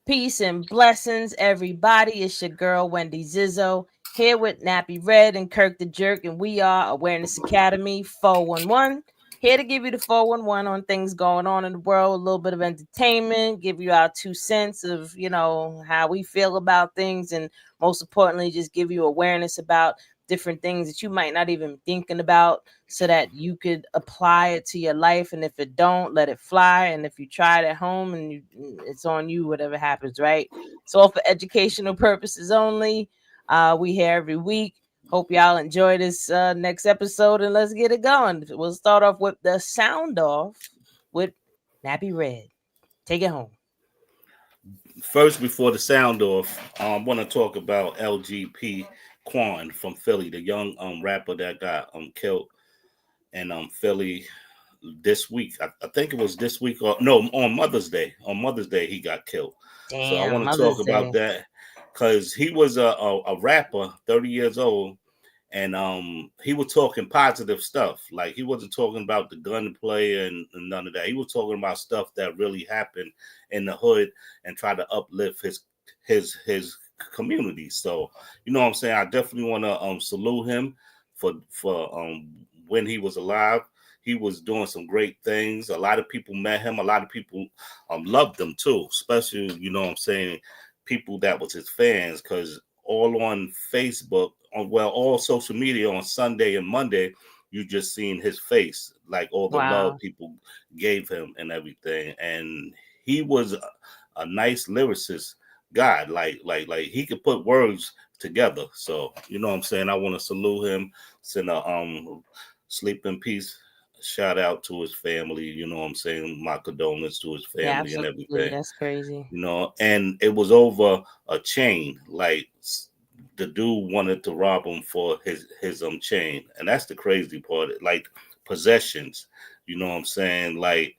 Peace and blessings, everybody. It's your girl, Wendy Zizzo, here with Nappy Red and Kirk the Jerk, and we are Awareness Academy 411. Here to give you the 411 on things going on in the world, a little bit of entertainment, give you our 2 cents of, how we feel about things, and most importantly, just give you awareness about different things that you might not even be thinking about so that you could apply it to your life. And if it don't, let it fly. And if you try it at home and it's on you, whatever happens, right? So all for educational purposes only. We here every week. Hope y'all enjoy this next episode, and let's get it going. We'll start off with the sound off with Nappy Red. Take it home. First, before the sound off, I want to talk about LGP Quan from Philly, the young rapper that got killed in Philly this week. I think it was this week or no, on Mother's Day. On Mother's Day, he got killed. So I Damn, want to Mother's talk about Day. that because he was a rapper, 30 years old, and he was talking positive stuff. Like he wasn't talking about the gunplay and none of that. He was talking about stuff that really happened in the hood and try to uplift his community. So you know what I'm saying. I definitely want to salute him for when he was alive. He was doing some great things. A lot of people met him. A lot of people loved him too, especially, you know what I'm saying, people that was his fans, because all on Facebook, all social media on Sunday and Monday, you just seen his face, like all the love Wow. people gave him and everything. And he was a nice lyricist guy. Like he could put words together. So, you know what I'm saying? I want to salute him, send a sleep in peace shout out to his family, you know what I'm saying? My condolences to his Yeah, family and absolutely. everything, That's crazy. you know. And it was over a chain. Like the dude wanted to rob him for his chain, and that's the crazy part. Like possessions, you know what I'm saying? Like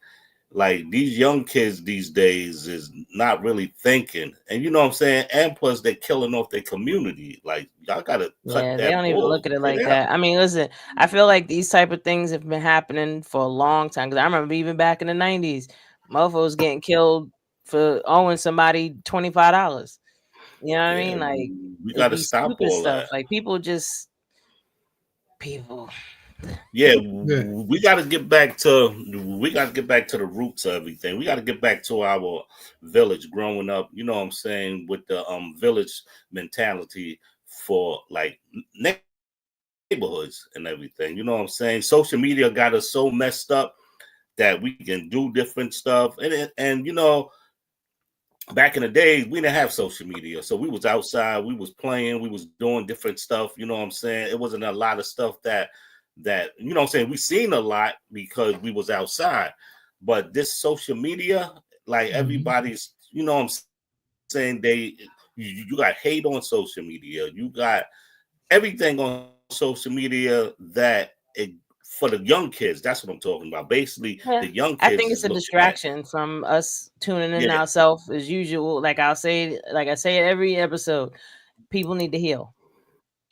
these young kids these days is not really thinking, and you know what I'm saying. And plus, they're killing off their community. Like y'all gotta cut Yeah, they that don't even bull. look at it Get like out. that. I mean, listen, I feel like these type of things have been happening for a long time. Because I remember even back in the 90s, mofos getting killed for owing somebody $25. You know what I Yeah, mean? Like, we it'd gotta be stop stupid all stuff. that. Like, people. Yeah, Yeah. we gotta get back to the roots of everything. We gotta get back to our village growing up, you know what I'm saying, with the village mentality for like neighborhoods and everything. You know what I'm saying? Social media got us so messed up that we can do different stuff. And you know, back in the days we didn't have social media, so we was outside, we was playing, we was doing different stuff, you know what I'm saying. It wasn't a lot of stuff that you know what I'm saying, we seen a lot because we was outside. But this social media, like Mhm. everybody's, you know what I'm saying, you got hate on social media, you got everything on social media that for the young kids, that's what I'm talking about. Basically the Yeah. young I kids think is it's a looking at. distraction from us tuning in Yeah, ourselves as usual. Like I say it every episode, people need to heal.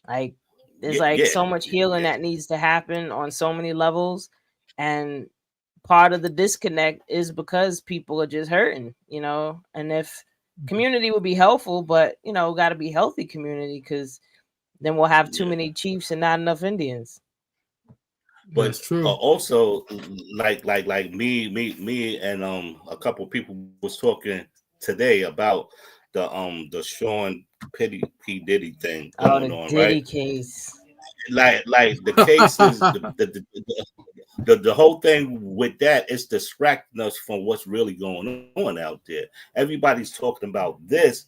Like there's yeah, like yeah, so much healing yeah. that needs to happen on so many levels. And part of the disconnect is because people are just hurting. And if community would be helpful, but got to be healthy community, because then we'll have too Yeah. many chiefs and not enough Indians. But That's true. also like me and a couple people was talking today about the Sean P Diddy thing Oh, going the on, right? Diddy case. Like the cases, the whole thing with that is distracting us from what's really going on out there. Everybody's talking about this,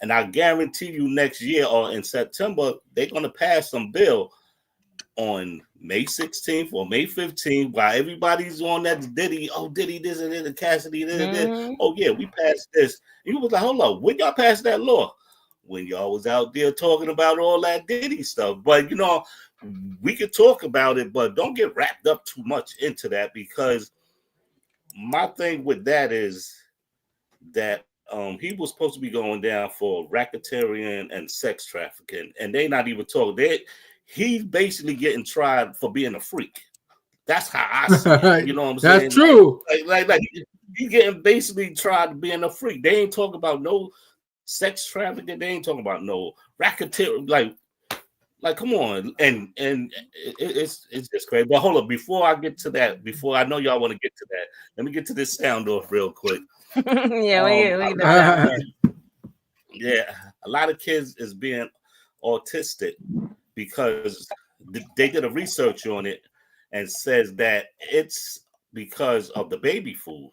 and I guarantee you next year or in September they're gonna pass some bill on May 16th or May 15th while everybody's on that Diddy, oh Diddy this and this, and Cassidy this and this. Hmm. Oh yeah, we passed this. And you was like, hold up, when y'all passed that law? When y'all was out there talking about all that Diddy stuff. But you know, we could talk about it, but don't get wrapped up too much into that, because my thing with that is that he was supposed to be going down for racketeering and sex trafficking, and they not even talking. He's basically getting tried for being a freak. That's how I see it. You know what I'm That's saying? true. Like he getting basically tried to being a freak. They ain't talking about no sex trafficking. They ain't talking about no racketeer. Like, come on, and it's just crazy. But hold up, before I get to that, before I know y'all want to get to that, let me get to this sound off real quick. Yeah, we get the sound off. Yeah, a lot of kids is being autistic because they did a research on it and says that it's because of the baby food.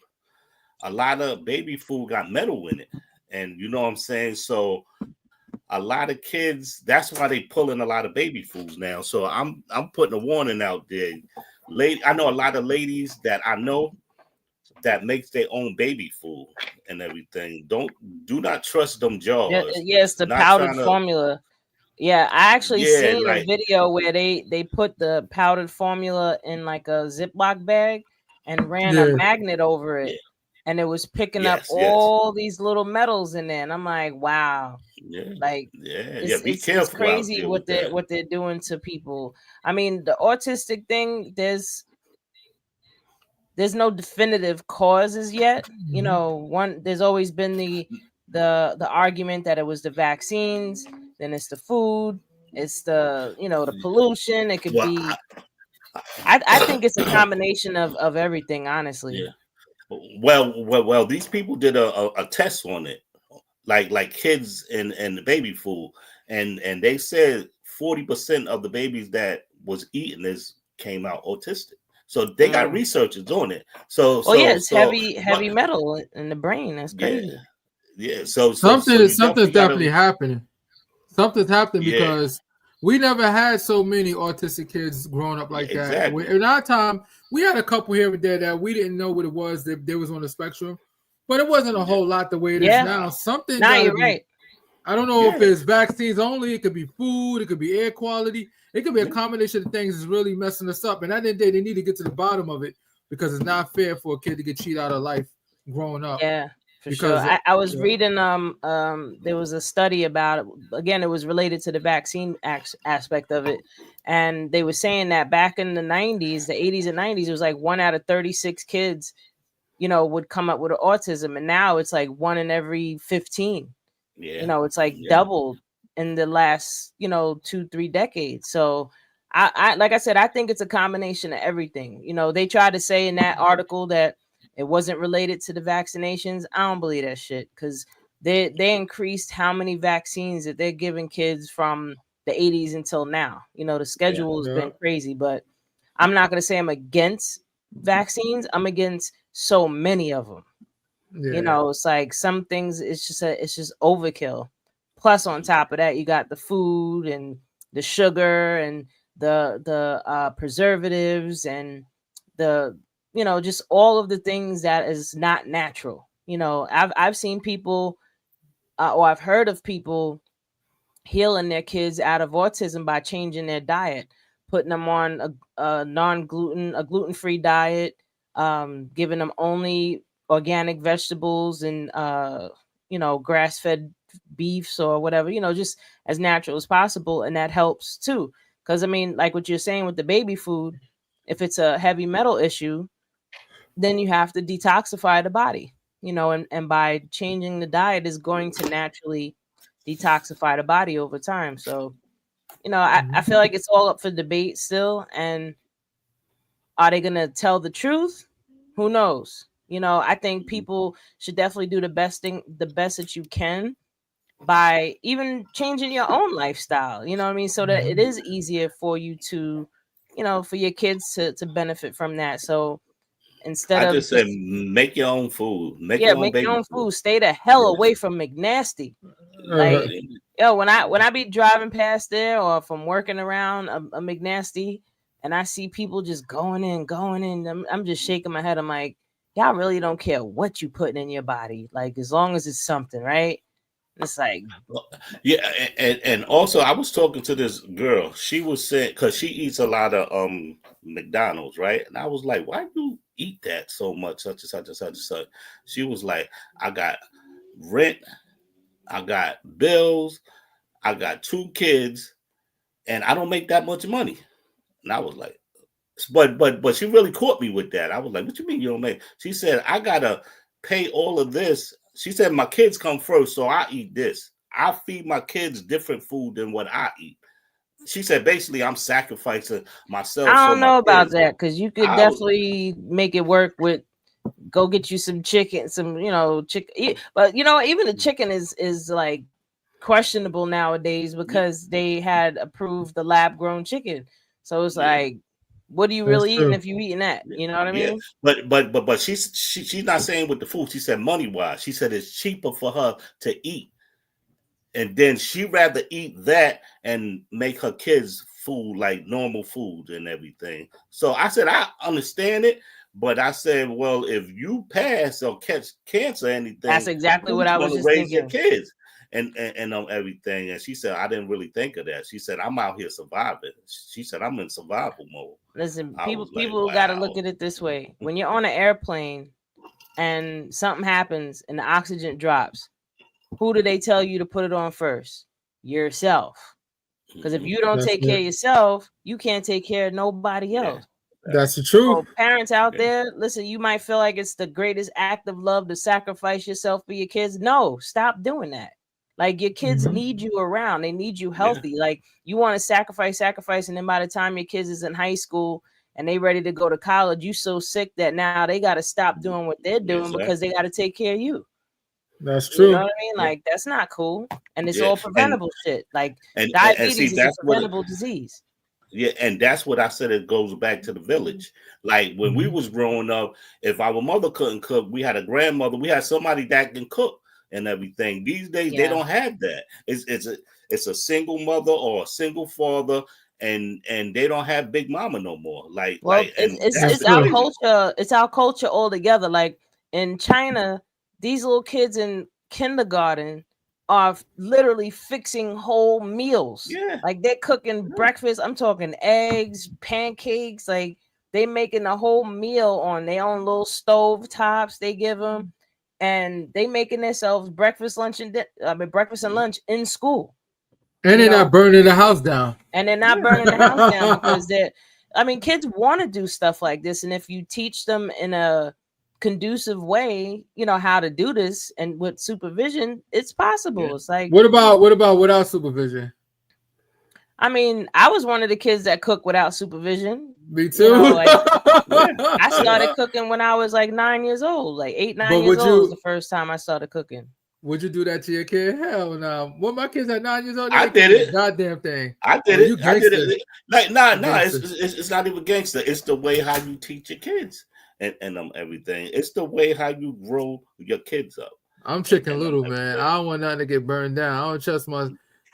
A lot of baby food got metal in it, and you know what I'm saying. So a lot of kids, that's why they pulling a lot of baby foods now. So I'm putting a warning out there. I know a lot of ladies that I know that makes their own baby food and everything. Do not trust them jars. Yes, the Not powdered trying to, formula. Yeah, I actually yeah, seen a like, video where they put the powdered formula in like a Ziploc bag and ran a Yeah. magnet over yeah, it, and it was picking up yes, all these little metals in there. And I'm like, wow, yeah, like yeah. Be it's careful out crazy there with that. what they're doing to people. I mean, the autistic thing, there's no definitive causes yet. You know, there's always been the argument that it was the vaccines, then it's the food, it's the the pollution. It could Well, be. I think it's a combination of everything, honestly. yeah. Well. These people did a test on it, like kids and the baby food, and they said 40% of the babies that was eating this came out autistic. So they got Mm. researchers on it. So Well, yeah, so it's so, but heavy metal in the brain. That's yeah, crazy. yeah. So you Something's definitely gotta, definitely happening. Something's happening yeah, because we never had so many autistic kids growing up yeah, like that. exactly. In our time, we had a couple here and there that we didn't know what it was. They was on the spectrum, but it wasn't a Yeah, whole lot the way it is Yeah, now. Something nah, got to you're be. right. I don't know if yeah, it's vaccines only. It could be food. It could be air quality. It could be a yeah. combination of things that's really messing us up. And at the end of the day, they need to get to the bottom of it because it's not fair for a kid to get cheated out of life growing up. Yeah, for sure. Because I was reading there was a study about it. Again, it was related to the vaccine aspect of it, and they were saying that back in the 90s, the 80s and 90s, it was like 1 out of 36 kids, would come up with autism, and now it's like 1 in every 15. Yeah, It's like yeah. doubled in the last 2-3 decades. So I like I said, I think it's a combination of everything. They tried to say in that article that it wasn't related to the vaccinations. I don't believe that shit, because they increased how many vaccines that they're giving kids from the 80s until now. The Yeah. schedule has yeah, been crazy. But I'm not going to say I'm against vaccines. I'm against so many of them. yeah. It's like some things, it's just overkill. Plus, on top of that, you got the food and the sugar and the preservatives and the just all of the things that is not natural. I've seen people, or I've heard of people healing their kids out of autism by changing their diet, putting them on a gluten-free diet, giving them only organic vegetables and grass-fed beefs or whatever, just as natural as possible, and that helps too. Because I mean, like what you're saying with the baby food, if it's a heavy metal issue, then you have to detoxify the body, and by changing the diet is going to naturally detoxify the body over time. So, I feel like it's all up for debate still. And are they going to tell the truth? Who knows? I think people should definitely do the best that you can by even changing your own lifestyle, you know what I mean? So that it is easier for you to, for your kids to benefit from that. So instead I of just said just, make your own food, make yeah, your own make your baby own food. food, stay the hell Yeah, away from McNasty. yeah, Like, yo, when I be driving past there, or if I'm working around a McNasty and I see people just going in, I'm just shaking my head. I'm like, y'all really don't care what you putting in your body, like as long as it's something, right? It's like, yeah. And also, I was talking to this girl. She was saying because she eats a lot of McDonald's, right? And I was like, why do you eat that so much, such and such and such and such? She was like, I got rent, I got bills, I got 2 kids, and I don't make that much money. And I was like, but she really caught me with that. I was like, what you mean you don't make? She said, I gotta pay all of this. She said, my kids come first, so I eat this. I feed my kids different food than what I eat. She said, basically, I'm sacrificing myself I for don't my know about kids. that because you could I was, definitely make it work with go get you some chicken, some chicken. But even the chicken is like questionable nowadays because they had approved the lab grown chicken. So it's yeah. like, what are you That's really eating true. if you eating that? You know what I Yeah, mean? but she's not saying with the food. She said money wise. She said it's cheaper for her to eat, and then she rather eat that and make her kids food like normal food and everything. So I said I understand it, but I said, well, if you pass or catch cancer or That's anything, exactly what who's I going was to just raise your thinking. kids and everything? And she said I didn't really think of that. She said I'm out here surviving. She said I'm in survival mode. Listen, I was like, people got to look wow. at it this way. When you're on an airplane and something happens and the oxygen drops, who do they tell you to put it on first? Yourself. Because if you don't That's take care it. of yourself, you can't take care of nobody Yeah. else. That's the truth. So parents out Yeah. there, listen, you might feel like it's the greatest act of love to sacrifice yourself for your kids. No, stop doing that. Like your kids Mhm. need you around. They need you Yeah. healthy. Like you want to sacrifice, and then by the time your kids is in high school and they ready to go to college, you so sick that now they got to stop doing what they're doing because they Exactly. got to take care of you. That's You know true. what I mean? Yeah. Like that's not cool. And it's Yeah. all preventable shit. Like And see diabetes is a that's what preventable disease. yeah, and that's what I said. It goes back to the village. Like when we Mhm. was growing up, if our mother couldn't cook, we had a grandmother. We had somebody that can cook and everything. These days, they Yeah. don't have that. It's a single mother or a single father, and they don't have big mama no more. Well, it's And it's that's That's it's the our true. crazy. culture. It's our culture altogether. Like in China, these little kids in kindergarten are literally fixing whole meals. Yeah, Like they're cooking yeah. breakfast. I'm talking eggs, pancakes. Like they making a whole meal on their own little stove tops. They give them, and they making themselves breakfast, lunch, and breakfast and lunch in school. And You they're know, not burning the house down. and they're not Yeah. burning the house down because they're I mean kids want to do stuff like this, and if you teach them in a conducive way how to do this and with supervision, it's Yeah. possible. It's like, What about without supervision? I mean, I was one of the kids that cooked without supervision. Me too. Like Yeah. I Yeah. started cooking when I was like 9 years old, like 8 9 But years would old was the you first time I started cooking. would you do that to your kid? Hell no. When my kids at 9 years old, they I ain't did cooking a it. goddamn thing. I Oh, did you it. I did gangster. it. Like, nah, You nah. gangster. It's not even gangster. It's the way how you teach your kids and everything. It's the way how you grow your kids up I'm chicken and little, man. everything. I don't want nothing to get burned down. I don't trust my.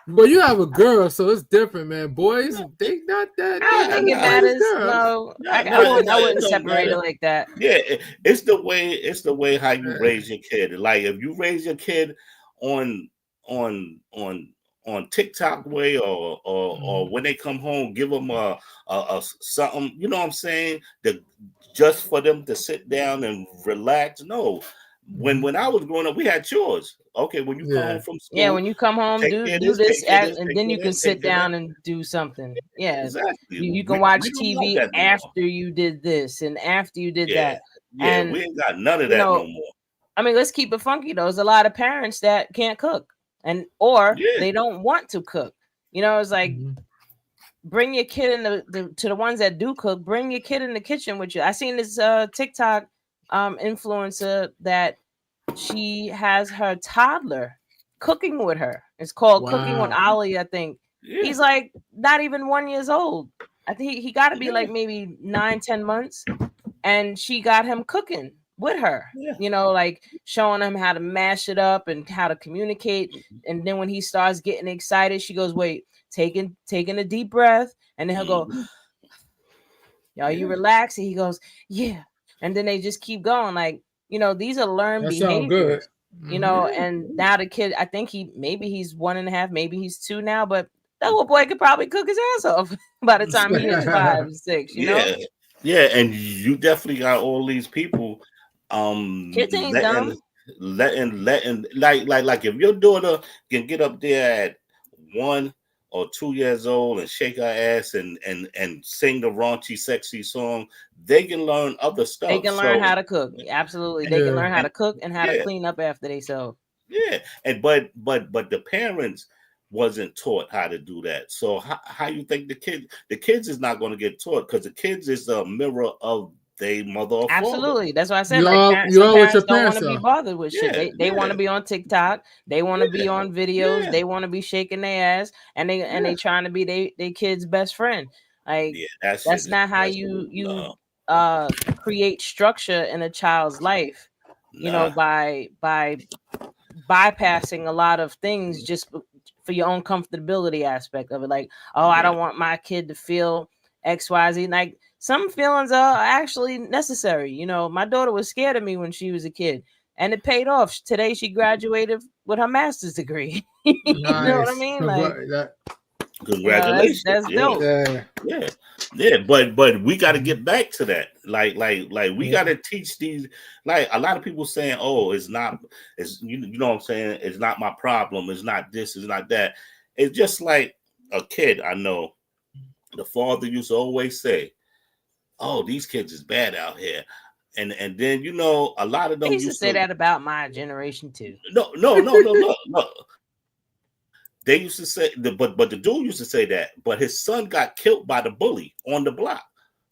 But you have a girl, so it's different, man. Boys, they not that. I They don't Nah, got think to it nah, raise matters. girls. No, nah, I nah. wouldn't, I It wouldn't don't separate it matter. like that. Yeah, it's the way. It's the way how you Yeah. raise your kid. Like if you raise your kid on on on on TikTok way or Mhm. when they come home, give them a something. You know what I'm saying? That just for them to sit down and relax. No, Mhm. when I was growing up, we had chores. Okay, when you come home Yeah. from Yeah, school, when you come home, take do care of do this, this, take care of this, and take then care you of can that, take sit care of that. down and do something. Yeah, Exactly. you can watch We don't want TV that no more. after you did this and after you did Yeah, that. yeah, And we ain't got none of you that know, no more. I mean, let's keep it funky though. There's a lot of parents that can't cook, and or Yeah, they don't want to cook. It's like Mhm. bring your kid in to the ones that do cook. Bring your kid in the kitchen with you. I seen this TikTok influencer that she has her toddler cooking with her. It's called Cooking with Wow. Ollie, I think. yeah, He's like not even 1 years old. I think he got to be yeah, like maybe 9 10 months, and she got him cooking with her. yeah. Like showing him how to mash it up and how to communicate. And then when he starts getting excited, she goes, "Wait, taking a deep breath," and then he'll go, Mhm. "Are you Yeah, relaxed?" And he goes, "Yeah." And then they just keep going. Like, these are learned That sound good. behaviors. Hmm. yeah, And now the kid, I think maybe he's 1.5, maybe he's 2 now, but that little boy could probably cook his ass off by the time he is 5 6. yeah, yeah. And you definitely got all these people, Kids ain't letting, dumb. letting, like if your daughter can get up there at 1 or 2 years old and shake her ass and sing the raunchy, sexy song, they can learn other stuff. They can learn how to cook. Absolutely, they can learn how to cook and how to clean up after themselves. Yeah, and but the parents wasn't taught how to do that. So how you think the kids is not going to get taught, because the kids is a mirror of their mother or Absolutely. father. That's why I said, You like, are some what parents your don't want parents to be are. bothered with shit. They want to be on TikTok. They want to be on videos. They want to be shaking their ass, and they trying to be they kid's best friend. Like, that's not how you create structure in a child's life. You know, by bypassing a lot of things just for your own comfortability aspect of it. Like, oh, I don't want my kid to feel XYZ. Like, some feelings are actually necessary. You know, my daughter was scared of me when she was a kid, and it paid off. Today she graduated with her master's degree. You know what I mean? Like, congratulations. That's dope. Yeah, but we got to get back to that. Like we got to teach these. Like, a lot of people saying, "Oh, it's you know what I'm saying? It's not my problem. It's not this. It's not that." It's just like a kid I know. The father used to always say, "Oh, these kids is bad out here," and then, you know, a lot of them They used to say that about my generation too. No. They used to say, but the dude used to say that, but his son got killed by the bully on the block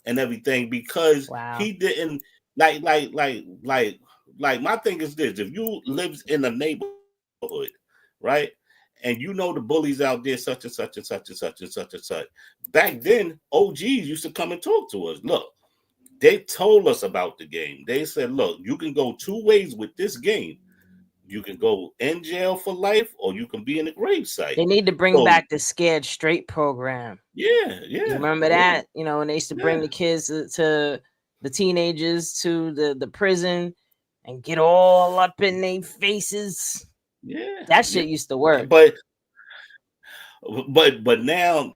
and everything because he didn't like. My thing is this: if you lives in a neighborhood, right, and you know the bullies out there, such and such and such and such and such and such. Back then, OGs used to come and talk to us. Look, they told us about the game. They said, "Look, you can go two ways with this game. You can go in jail for life, or you can be in the gravesite." They need to bring back the Scared Straight program. Yeah. You remember that? You know, when they used to bring the kids to the teenagers to the prison and get all up in their faces. Yeah. That shit used to work. But now,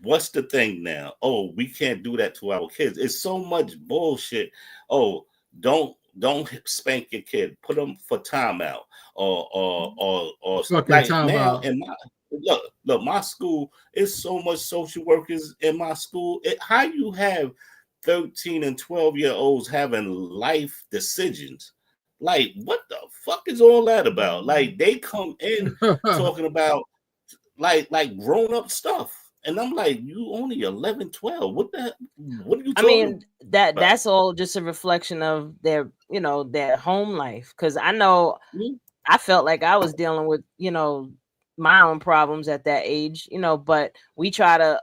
what's the thing now? Oh, we can't do that to our kids. It's so much bullshit. Oh, don't spank your kid. Put them for timeout or like now timeout. in my look, my school is so much social workers in my school. How you have 13 and 12-year-olds having life decisions? Like, what the fuck is all that about? Like, they come in talking about like grown up stuff. And I'm like, you only 11, 12. What are you talking about? That's all just a reflection of their, you know, their home life. Cause I know I felt like I was dealing with, you know, my own problems at that age, you know, but we try to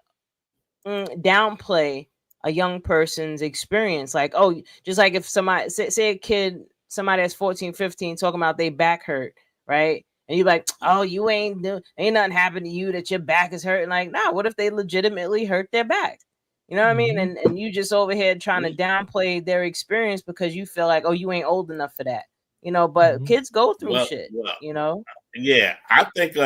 downplay a young person's experience. Like, oh, just like if somebody say a kid, somebody that's 14, 15 talking about they back hurt, right? And you're like, oh, you ain't nothing happened to you that your back is hurting. Like, nah, what if they legitimately hurt their back? You know what I mean? And you just over here trying to downplay their experience because you feel like, oh, you ain't old enough for that. You know, but kids go through shit, you know? Yeah, I think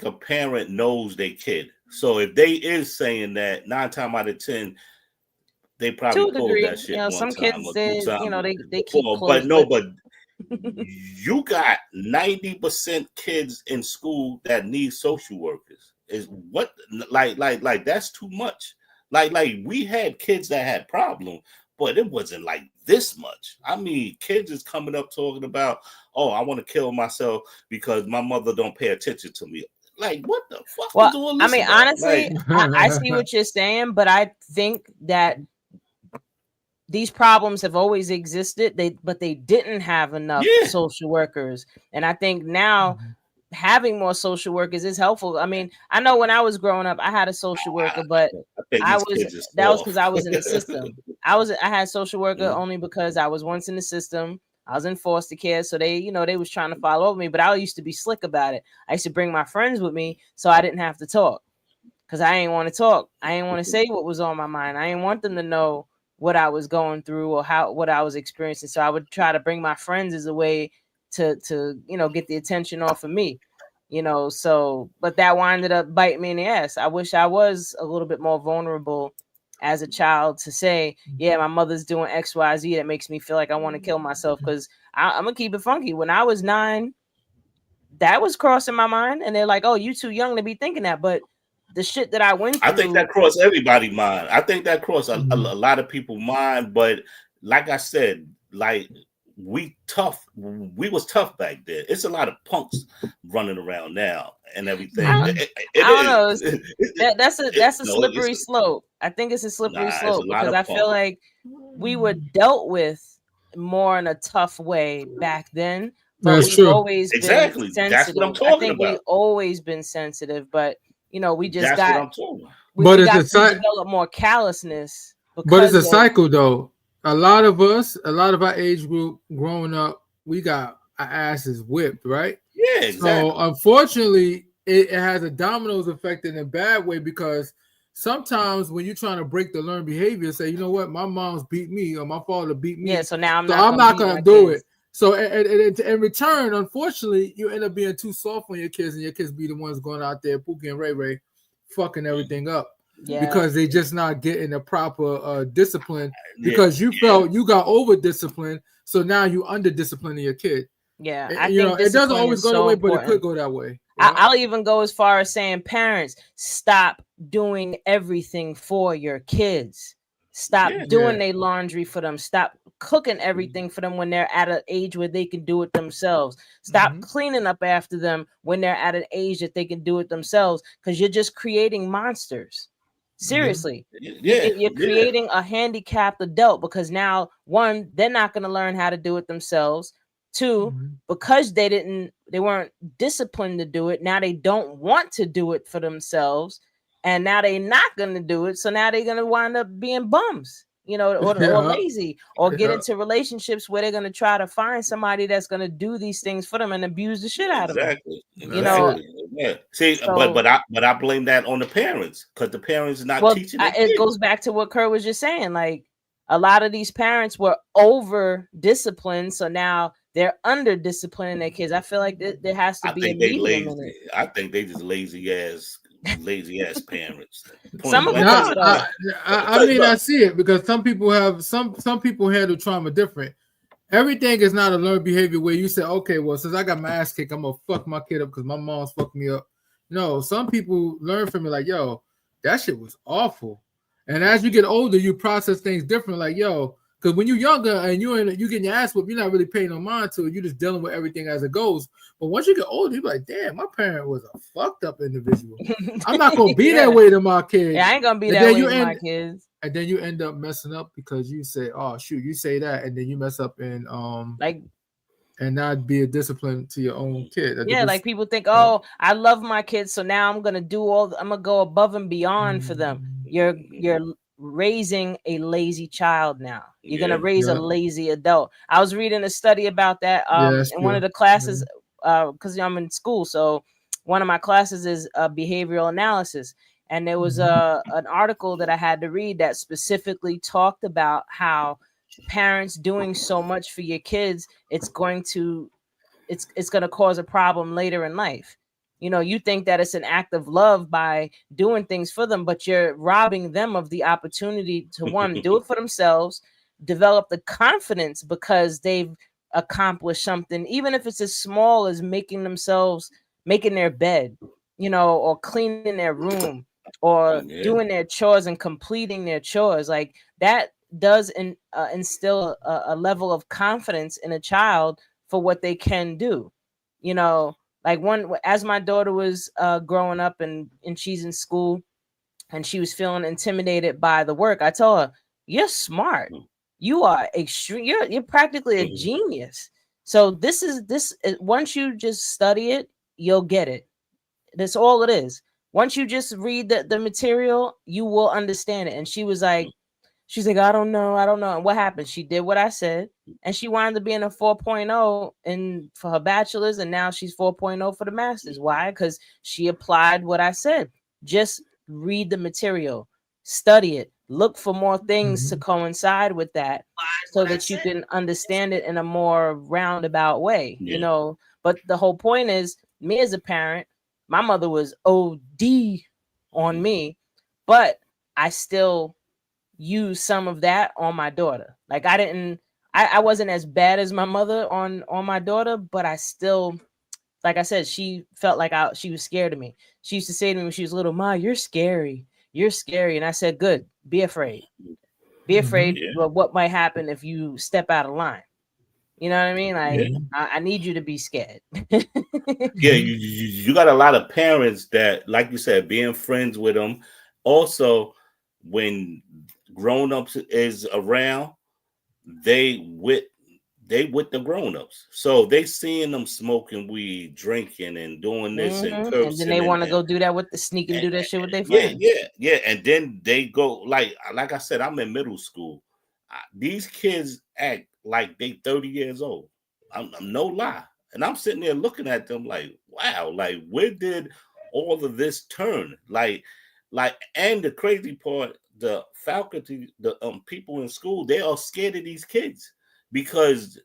a parent knows their kid. So if they is saying that, 9 times out of 10, they probably pulled that shit, you know, some time kids or say, 2 times. You know, they keep close, but you got 90% kids in school that need social workers. Is what like that's too much. Like we had kids that had problems, but it wasn't like this much. I mean, kids is coming up talking about, oh, I want to kill myself because my mother don't pay attention to me. Like, what the fuck is all this? I mean, about? honestly, I see what you're saying, but I think that these problems have always existed. But they didn't have enough social workers, and I think now having more social workers is helpful. I mean, I know when I was growing up, I had a social worker, but that was because I was in the system. I had social worker only because I was once in the system. I was in foster care, so they was trying to follow over me, but I used to be slick about it. I used to bring my friends with me so I didn't have to talk, because I ain't want to talk. I ain't want to say what was on my mind. I didn't want them to know what I was going through or what I was experiencing. So I would try to bring my friends as a way to get the attention off of me, so, but that winded up biting me in the ass. I wish I was a little bit more vulnerable as a child to say, yeah, my mother's doing XYZ that makes me feel like I want to kill myself. Because I'm gonna keep it funky. When I was 9, that was crossing my mind, and they're like, oh, you too young to be thinking that. But the shit that I went through. I think that crossed everybody's mind. I think that crossed a lot of people's mind. But like I said, like we was tough back then. It's a lot of punks running around now and everything. I don't know. That's a slippery slope. I think it's a slippery slope because I feel like we were dealt with more in a tough way back then. But That's we've true. always been Exactly. sensitive. That's what I'm I talking think about. we've always been sensitive, but you know, we just That's got. what I'm talking about. We got to develop more callousness. But it's a cycle, though. A lot of our age group growing up, we got our asses whipped, right? Yeah, exactly. So unfortunately, it has a dominoes effect in a bad way because sometimes when you're trying to break the learned behavior, say, you know what, my mom's beat me or my father beat me. Yeah, so now I'm not gonna do it. So in return, unfortunately, you end up being too soft on your kids, and your kids be the ones going out there, Pookie and Ray Ray, fucking everything up. Yeah. Because they just not getting the proper discipline because you felt you got over discipline, so now you under disciplining your kid. Yeah, I think it doesn't always go that way, but it could go that way. Yeah? I'll even go as far as saying, parents, stop doing everything for your kids. Stop doing their laundry for them. Stop cooking everything for them when they're at an age where they can do it themselves. Stop cleaning up after them when they're at an age that they can do it themselves, because you're just creating monsters. Seriously, you're creating a handicapped adult because now, one, they're not going to learn how to do it themselves. Two, because they weren't disciplined to do it. Now they don't want to do it for themselves, and now they're not going to do it. So now they're going to wind up being bums, you know, or lazy, or get into relationships where they're going to try to find somebody that's going to do these things for them and abuse the shit out of them. You know. Yeah. See, so, but I blame that on the parents because the parents not teaching. It goes back to what Kurt was just saying. Like, a lot of these parents were over disciplined, so now they're under disciplining their kids. I feel like there has to be a medium in it. I think they just lazy ass parents. Some of I mean, I see it because some people have some people handle trauma different. Everything is not a learned behavior where you say, okay, well, since I got my ass kicked, I'm gonna fuck my kid up because my mom's fucked me up. No, some people learn from it like, yo, that shit was awful. And as you get older, you process things different. Like, yo, because when you're younger and you getting your ass whooped, you're not really paying no mind to it. You're just dealing with everything as it goes. But once you get older, you're like, damn, my parent was a fucked up individual. I'm not gonna be that way to my kids. Yeah, I ain't gonna be that way to my kids. And then you end up messing up because you say, oh shoot, you say that, and then you mess up and and not be a discipline to your own kid. Yeah, like people think, oh, I love my kids, so now I'm gonna go above and beyond for them. You're raising a lazy child now. You're gonna raise a lazy adult. I was reading a study about that in one of the classes because I'm in school. So one of my classes is behavioral analysis, and there was an article that I had to read that specifically talked about how parents doing so much for your kids, it's going to cause a problem later in life. You know, you think that it's an act of love by doing things for them, but you're robbing them of the opportunity to, one, do it for themselves, develop the confidence because they've accomplished something, even if it's as small as making their bed, you know, or cleaning their room, or doing their chores and completing their chores. Like, that does instill a level of confidence in a child for what they can do. You know, like as my daughter was growing up and she's in school and she was feeling intimidated by the work, I told her, you're smart. You are extreme. You're practically a genius. So this once you just study it, you'll get it. That's all it is. Once you just read the material, you will understand it. And she's like, I don't know. And what happened? She did what I said, and she wound up being a 4.0 for her bachelor's, and now she's 4.0 for the master's. Why? Because she applied what I said. Just read the material, study it, look for more things to coincide with that, so that you can understand it in a more roundabout way. You know, but the whole point is, me as a parent, my mother was OD on me, but I still use some of that on my daughter. Like, I wasn't as bad as my mother on my daughter, but I still like I said, she felt like she was scared of me. She used to say to me when she was little, "Ma, you're scary. You're scary." And I said, "Good. Be afraid. Be afraid of what might happen if you step out of line." You know what I mean? Like, I need you to be scared. Yeah, you got a lot of parents that, like you said, being friends with them. Also, when grown-ups is around, they with the grown-ups. So they seeing them smoking weed, drinking, and doing this and And then cursing. they want to go do that with the sneak and do that shit with their friends. Yeah. And then they go, like I said, I'm in middle school. These kids act like they 30 years old. I'm no lie. And I'm sitting there looking at them like, wow, like where did all of this turn? Like, and the crazy part, the faculty, the people in school, they are scared of these kids because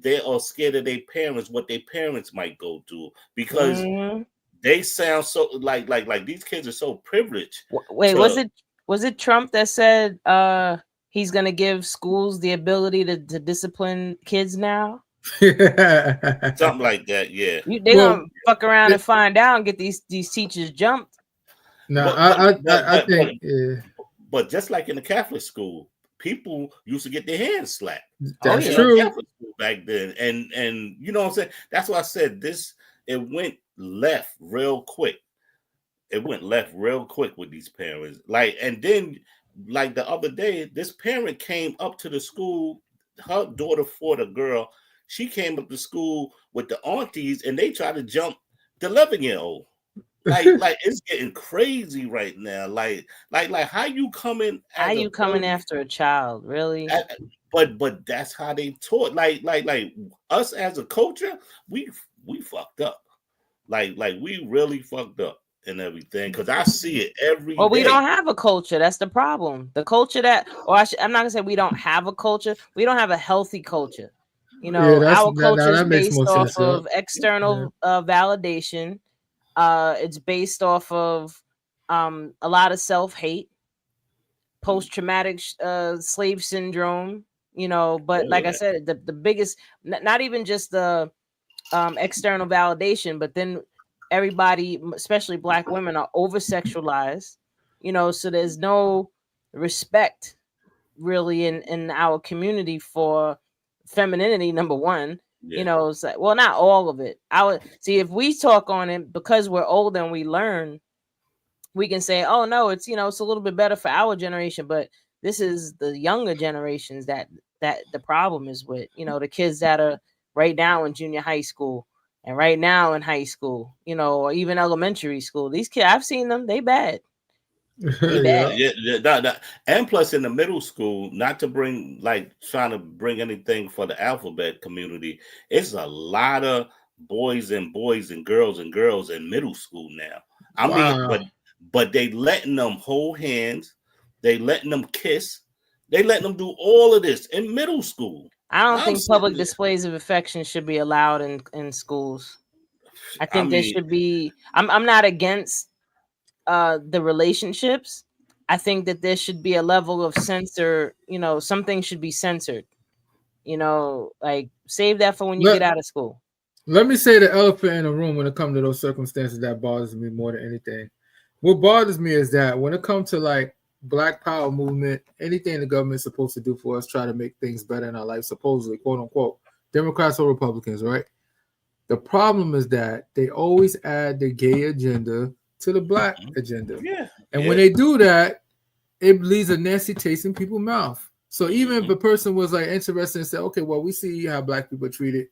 they are scared of their parents, what their parents might go through, because they sound so like these kids are so privileged. Wait, was it Trump that said he's gonna give schools the ability to discipline kids now? Something like that, yeah. They gonna fuck around and find out and get these teachers jumped. No, I think. But just like in the Catholic school, people used to get their hands slapped. That's true. Catholic school back then, and you know what I'm saying. That's why I said this. It went left real quick. It went left real quick with these parents. Like, and then like the other day, this parent came up to the school. Her daughter fought a girl. She came up to school with the aunties, and they tried to jump the 11-year-old. Like it's getting crazy right now. Like how you coming? How you coming after a child? Really? But that's how they taught. Like us as a culture, we fucked up. Like we really fucked up and everything. Because I see it every day. We don't have a culture. That's the problem. The culture that, I'm not gonna say we don't have a culture. We don't have a healthy culture. You know, our culture is based off of external validation. It's based off of a lot of self-hate, post-traumatic slave syndrome, you know. But like I said, the biggest, not even just the external validation, but then everybody, especially Black women, are over-sexualized, you know, so there's no respect really in our community for femininity, number one. You know, it's like, well, not all of it. I would see, if we talk on it because we're older and we learn, we can say, oh no, it's, you know, it's a little bit better for our generation, but this is the younger generations that the problem is with, you know, the kids that are right now in junior high school and right now in high school, you know, or even elementary school. These kids, I've seen them, they bad. And plus in the middle school, not to bring, like, trying to bring anything for the alphabet community, it's a lot of boys and girls in middle school now. I mean, but they letting them hold hands, they letting them kiss, they letting them do all of this in middle school. I don't think public displays of affection should be allowed in schools. I think there should be. I'm not against the relationships. I think that there should be a level of censor, you know, something should be censored, you know, like save that for when you get out of school. Let me say the elephant in the room when it comes to those circumstances that bothers me more than anything. What bothers me is that when it comes to like Black Power movement, anything the government's supposed to do for us, try to make things better in our life, supposedly, quote unquote, Democrats or Republicans, right? The problem is that they always add the gay agenda to the Black agenda. And when they do that, it leaves a nasty taste in people's mouth. So even if a person was like interested and said, okay, well, we see how Black people are treated.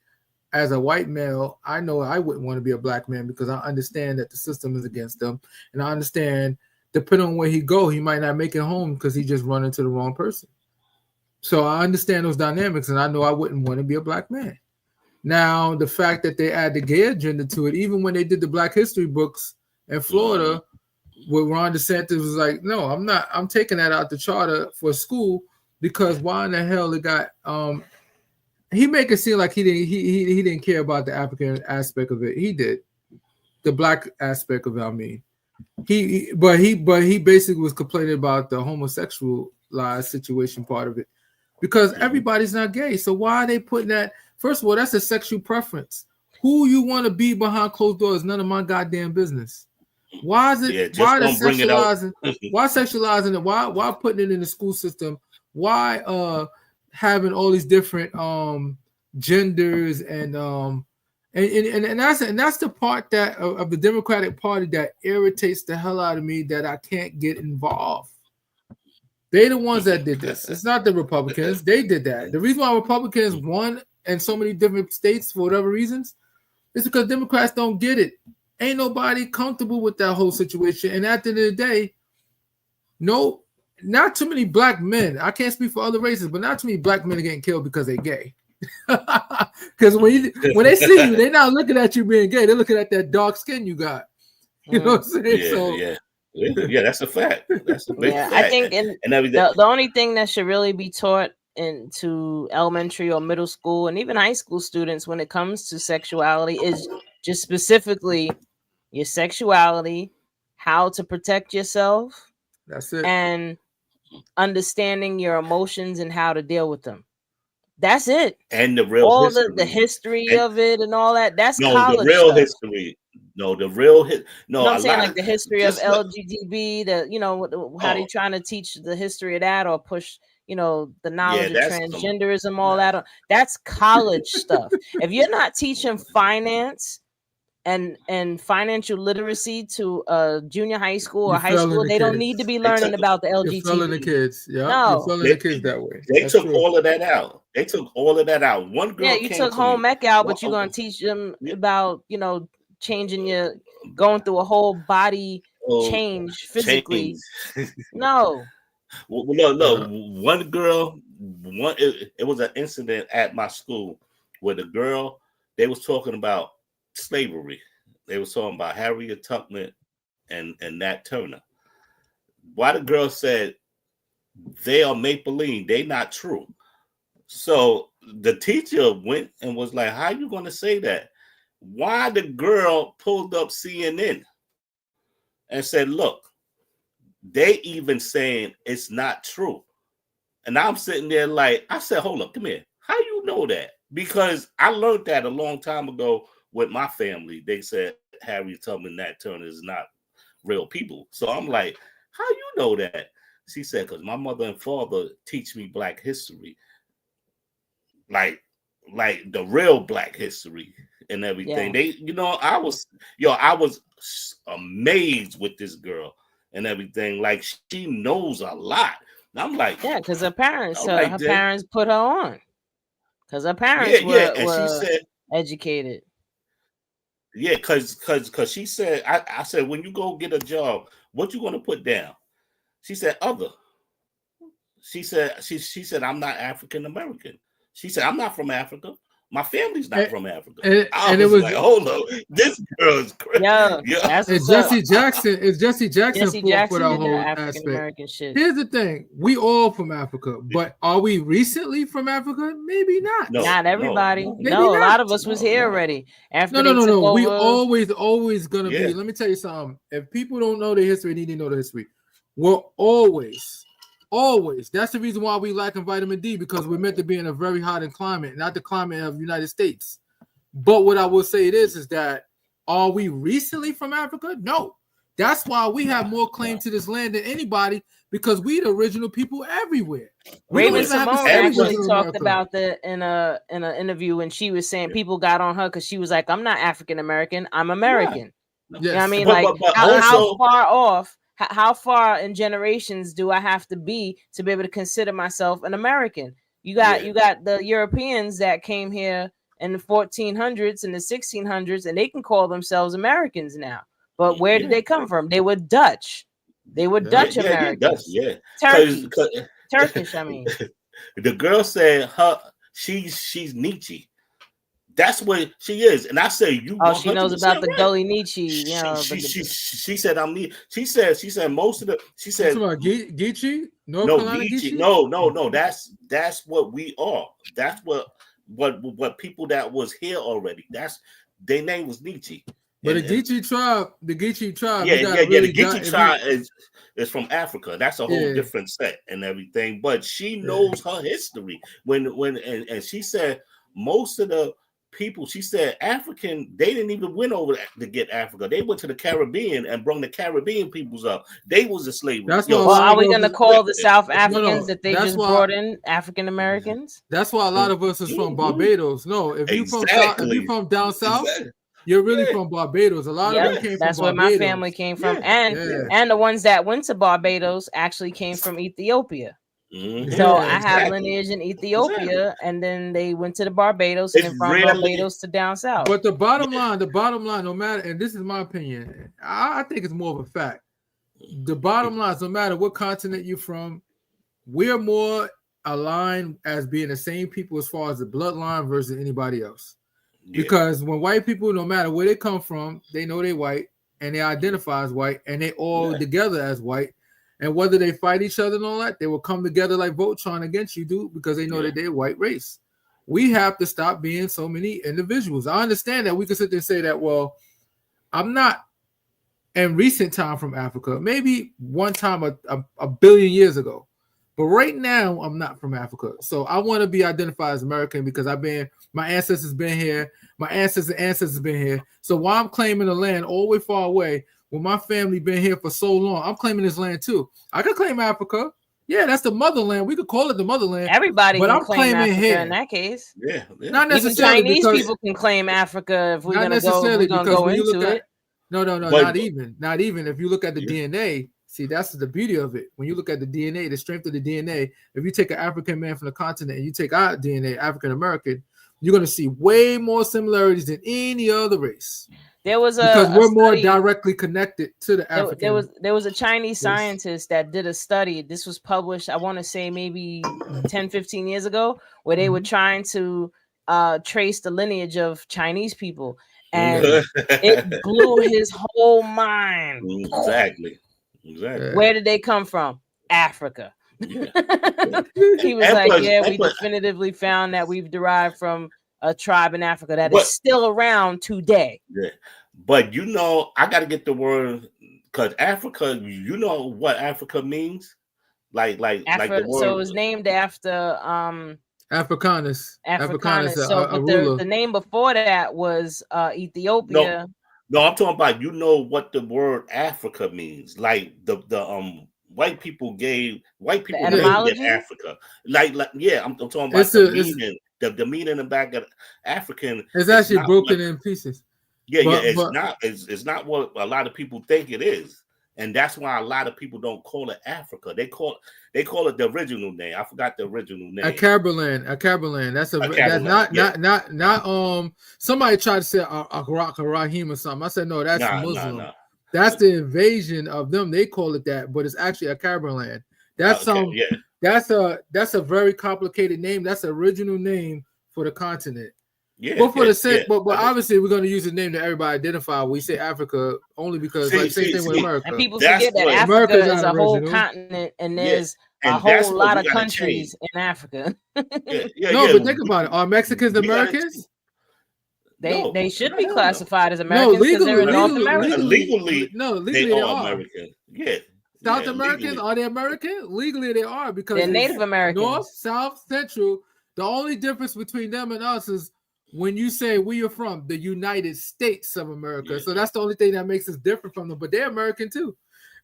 As a white male, I know I wouldn't want to be a Black man because I understand that the system is against them. And I understand, depending on where he go, he might not make it home because he just run into the wrong person. So I understand those dynamics, and I know I wouldn't want to be a Black man. Now, the fact that they add the gay agenda to it, even when they did the Black history books in Florida, where Ron DeSantis was like, no, I'm taking that out the charter for school because why in the hell it got he make it seem like he didn't care about the African aspect of it. He did. The Black aspect of it, I mean. He basically was complaining about the homosexualized situation part of it. Because everybody's not gay. So why are they putting that? First of all, that's a sexual preference. Who you want to be behind closed doors? None of my goddamn business. Why is it? Yeah, just why the don't bring it out. sexualizing? Why sexualizing it? Why putting it in the school system? Why having all these different genders and that's the part that of the Democratic Party that irritates the hell out of me, that I can't get involved. They the ones that did this. It's not the Republicans. They did that. The reason why Republicans won in so many different states for whatever reasons is because Democrats don't get it. Ain't nobody comfortable with that whole situation. And at the end of the day, no, not too many black men. I can't speak for other races, but not too many black men are getting killed because they're gay. Because when they see you, they're not looking at you being gay. They're looking at that dark skin you got. You know what I'm saying? Yeah, that's a fact. That's a big fact. I think the only thing that should really be taught into elementary or middle school and even high school students when it comes to sexuality is just specifically your sexuality, how to protect yourself. That's it. And understanding your emotions and how to deal with them. That's it. And the real all history. the history of it and all that. That's college the real stuff. history. No, the real No, I'm saying like the history of LGTB. How they trying to teach the history of that or push, the knowledge of transgenderism, all that. That's college stuff. If you're not teaching finance and financial literacy to junior high school or high school, they don't need to be learning about the LGBT. You're failing the kids. Yeah, no. You're failing the kids that way. They took all of that out. They took all of that out. One girl you took home ec out, but you're going to teach them about, changing going through a whole body change physically. No. No. One girl, it was an incident at my school where the girl, they was talking about slavery. They was talking about Harriet Tubman and Nat Turner. Why the girl said they are make-believe, they not true. So the teacher went and was like, how you going to say that? Why the girl pulled up CNN and said, look, they even saying it's not true. And I'm sitting there like, I said, hold up, come here. How you know that? Because I learned that a long time ago with my family. They said Harriet Tubman and Nat Turner is not real people. So I'm like, how you know that? She said, because my mother and father teach me Black history. Like the real Black history and everything. Yeah. I was amazed with this girl and everything. Like she knows a lot. And I'm like, yeah, because her parents, parents put her on. Because her parents were she said, educated. Yeah, because she said, I said, when you go get a job, what you gonna put down? She said, other. She said, I'm not African American. She said, I'm not from Africa. My family's not from Africa. And it was like, hold on, this girl is crazy. Yeah. It's Jesse Jackson. It's Jesse Jackson. Jesse Jackson for the whole African American shit. Here's the thing: we all from Africa, but are we recently from Africa? Maybe not. No, not everybody. No, a lot of us was here already. After no. We always gonna be. Let me tell you something. If people don't know the history, they need to know the history. We're always. That's the reason why we lacking vitamin D, because we're meant to be in a very hot climate, not the climate of the United States. But what I will say is that are we recently from Africa? No. That's why we have more claim to this land than anybody, because we the original people everywhere. Raven-Symoné actually talked about that in an interview when she was saying people got on her because she was like, I'm not African American, I'm American. Yeah. You know what I mean? But how far off? How far in generations do I have to be able to consider myself an American? You got the Europeans that came here in the 1400s and the 1600s, and they can call themselves Americans now. But where did they come from? They were Dutch. They were Dutch Americans. Turkish. I mean, the girl said she's Nietzsche. That's what she is, and I say you. Oh, she knows about the Gully Nietzsche. She said I'm Nietzsche. She said most of the. She said Geechee. No, Geechee. No. That's what we are. That's what people that was here already. That's their name was Nietzsche. But the Geechee tribe. Yeah. The Geechee tribe is from Africa. That's a whole different set and everything. But she knows her history. And she said most of the people. She said African. They didn't even went over to get Africa. They went to the Caribbean and brought the Caribbean peoples up. They was a slavery. That's why. Well, are we going to call the South Africans that they just brought in African Americans? That's why a lot of us is from Barbados. No, if you from down south, you're really from Barbados. A lot of them came from Barbados. That's where my family came from, and the ones that went to Barbados actually came from Ethiopia. So I have lineage in Ethiopia, and then they went to the Barbados, and from Barbados to down south. But the bottom line, no matter, and this is my opinion, I think it's more of a fact. The bottom line is, no matter what continent you're from, we're more aligned as being the same people as far as the bloodline versus anybody else. Yeah. Because when white people, no matter where they come from, they know they're white and they identify as white, and they all together as white. And whether they fight each other and all that, they will come together like Voltron against you, dude, because they know that they're white race. We have to stop being so many individuals. I understand that we can sit there and say that, well, I'm not in recent time from Africa, maybe one time a billion years ago. But right now, I'm not from Africa. So I want to be identified as American because my ancestors been here. My ancestors been here. So while I'm claiming the land all the way far away, when my family been here for so long, I'm claiming this land too. I could claim Africa. Yeah, that's the motherland. We could call it the motherland. Everybody can claim Africa here. In that case. Yeah. Not necessarily. Even Chinese people can claim Africa if we're going to go into it. No, not even. If you look at the DNA, see, that's the beauty of it. When you look at the DNA, the strength of the DNA, if you take an African man from the continent and you take our DNA, African American, you're going to see way more similarities than any other race. There was because we're more directly connected to the African. There was a Chinese scientist that did a study. This was published, I want to say maybe 10, 15 years ago, where they were trying to trace the lineage of Chinese people. And it blew his whole mind. Exactly. Where did they come from? Africa. Yeah. He was we definitively found that we've derived from a tribe in Africa that is still around today. Yeah. But I got to get the word, because Africa, you know what Africa means? Like the word. So it was named after Africanus. So the name before that was Ethiopia. No, I'm talking about what the word Africa means. Like the white people named it Africa. I'm talking about the meaning. The meaning in the back of African. It's actually broken in pieces. It's not what a lot of people think it is. And that's why a lot of people don't call it Africa. They call it the original name. I forgot the original name. Acaberland. That's not somebody tried to say Rahim or something. I said no, that's Muslim. No. That's the invasion of them. They call it that, but it's actually Acaberland. That's that's a very complicated name. That's the original name for the continent. Yeah, but for the sake, but obviously we're going to use the name that everybody identify. We say Africa only because same thing with America. And people forget that Africa is a whole continent, and there's a whole lot of countries in Africa. But think about it. Are Mexicans Americans? They should be classified as Americans because they're in North America. Legally, they are American. Yeah. South Americans, are they American? Legally, they are because they're Native Americans. North, South, Central. The only difference between them and us is when you say where you're from, the United States of America. Yeah. So that's the only thing that makes us different from them. But they're American too.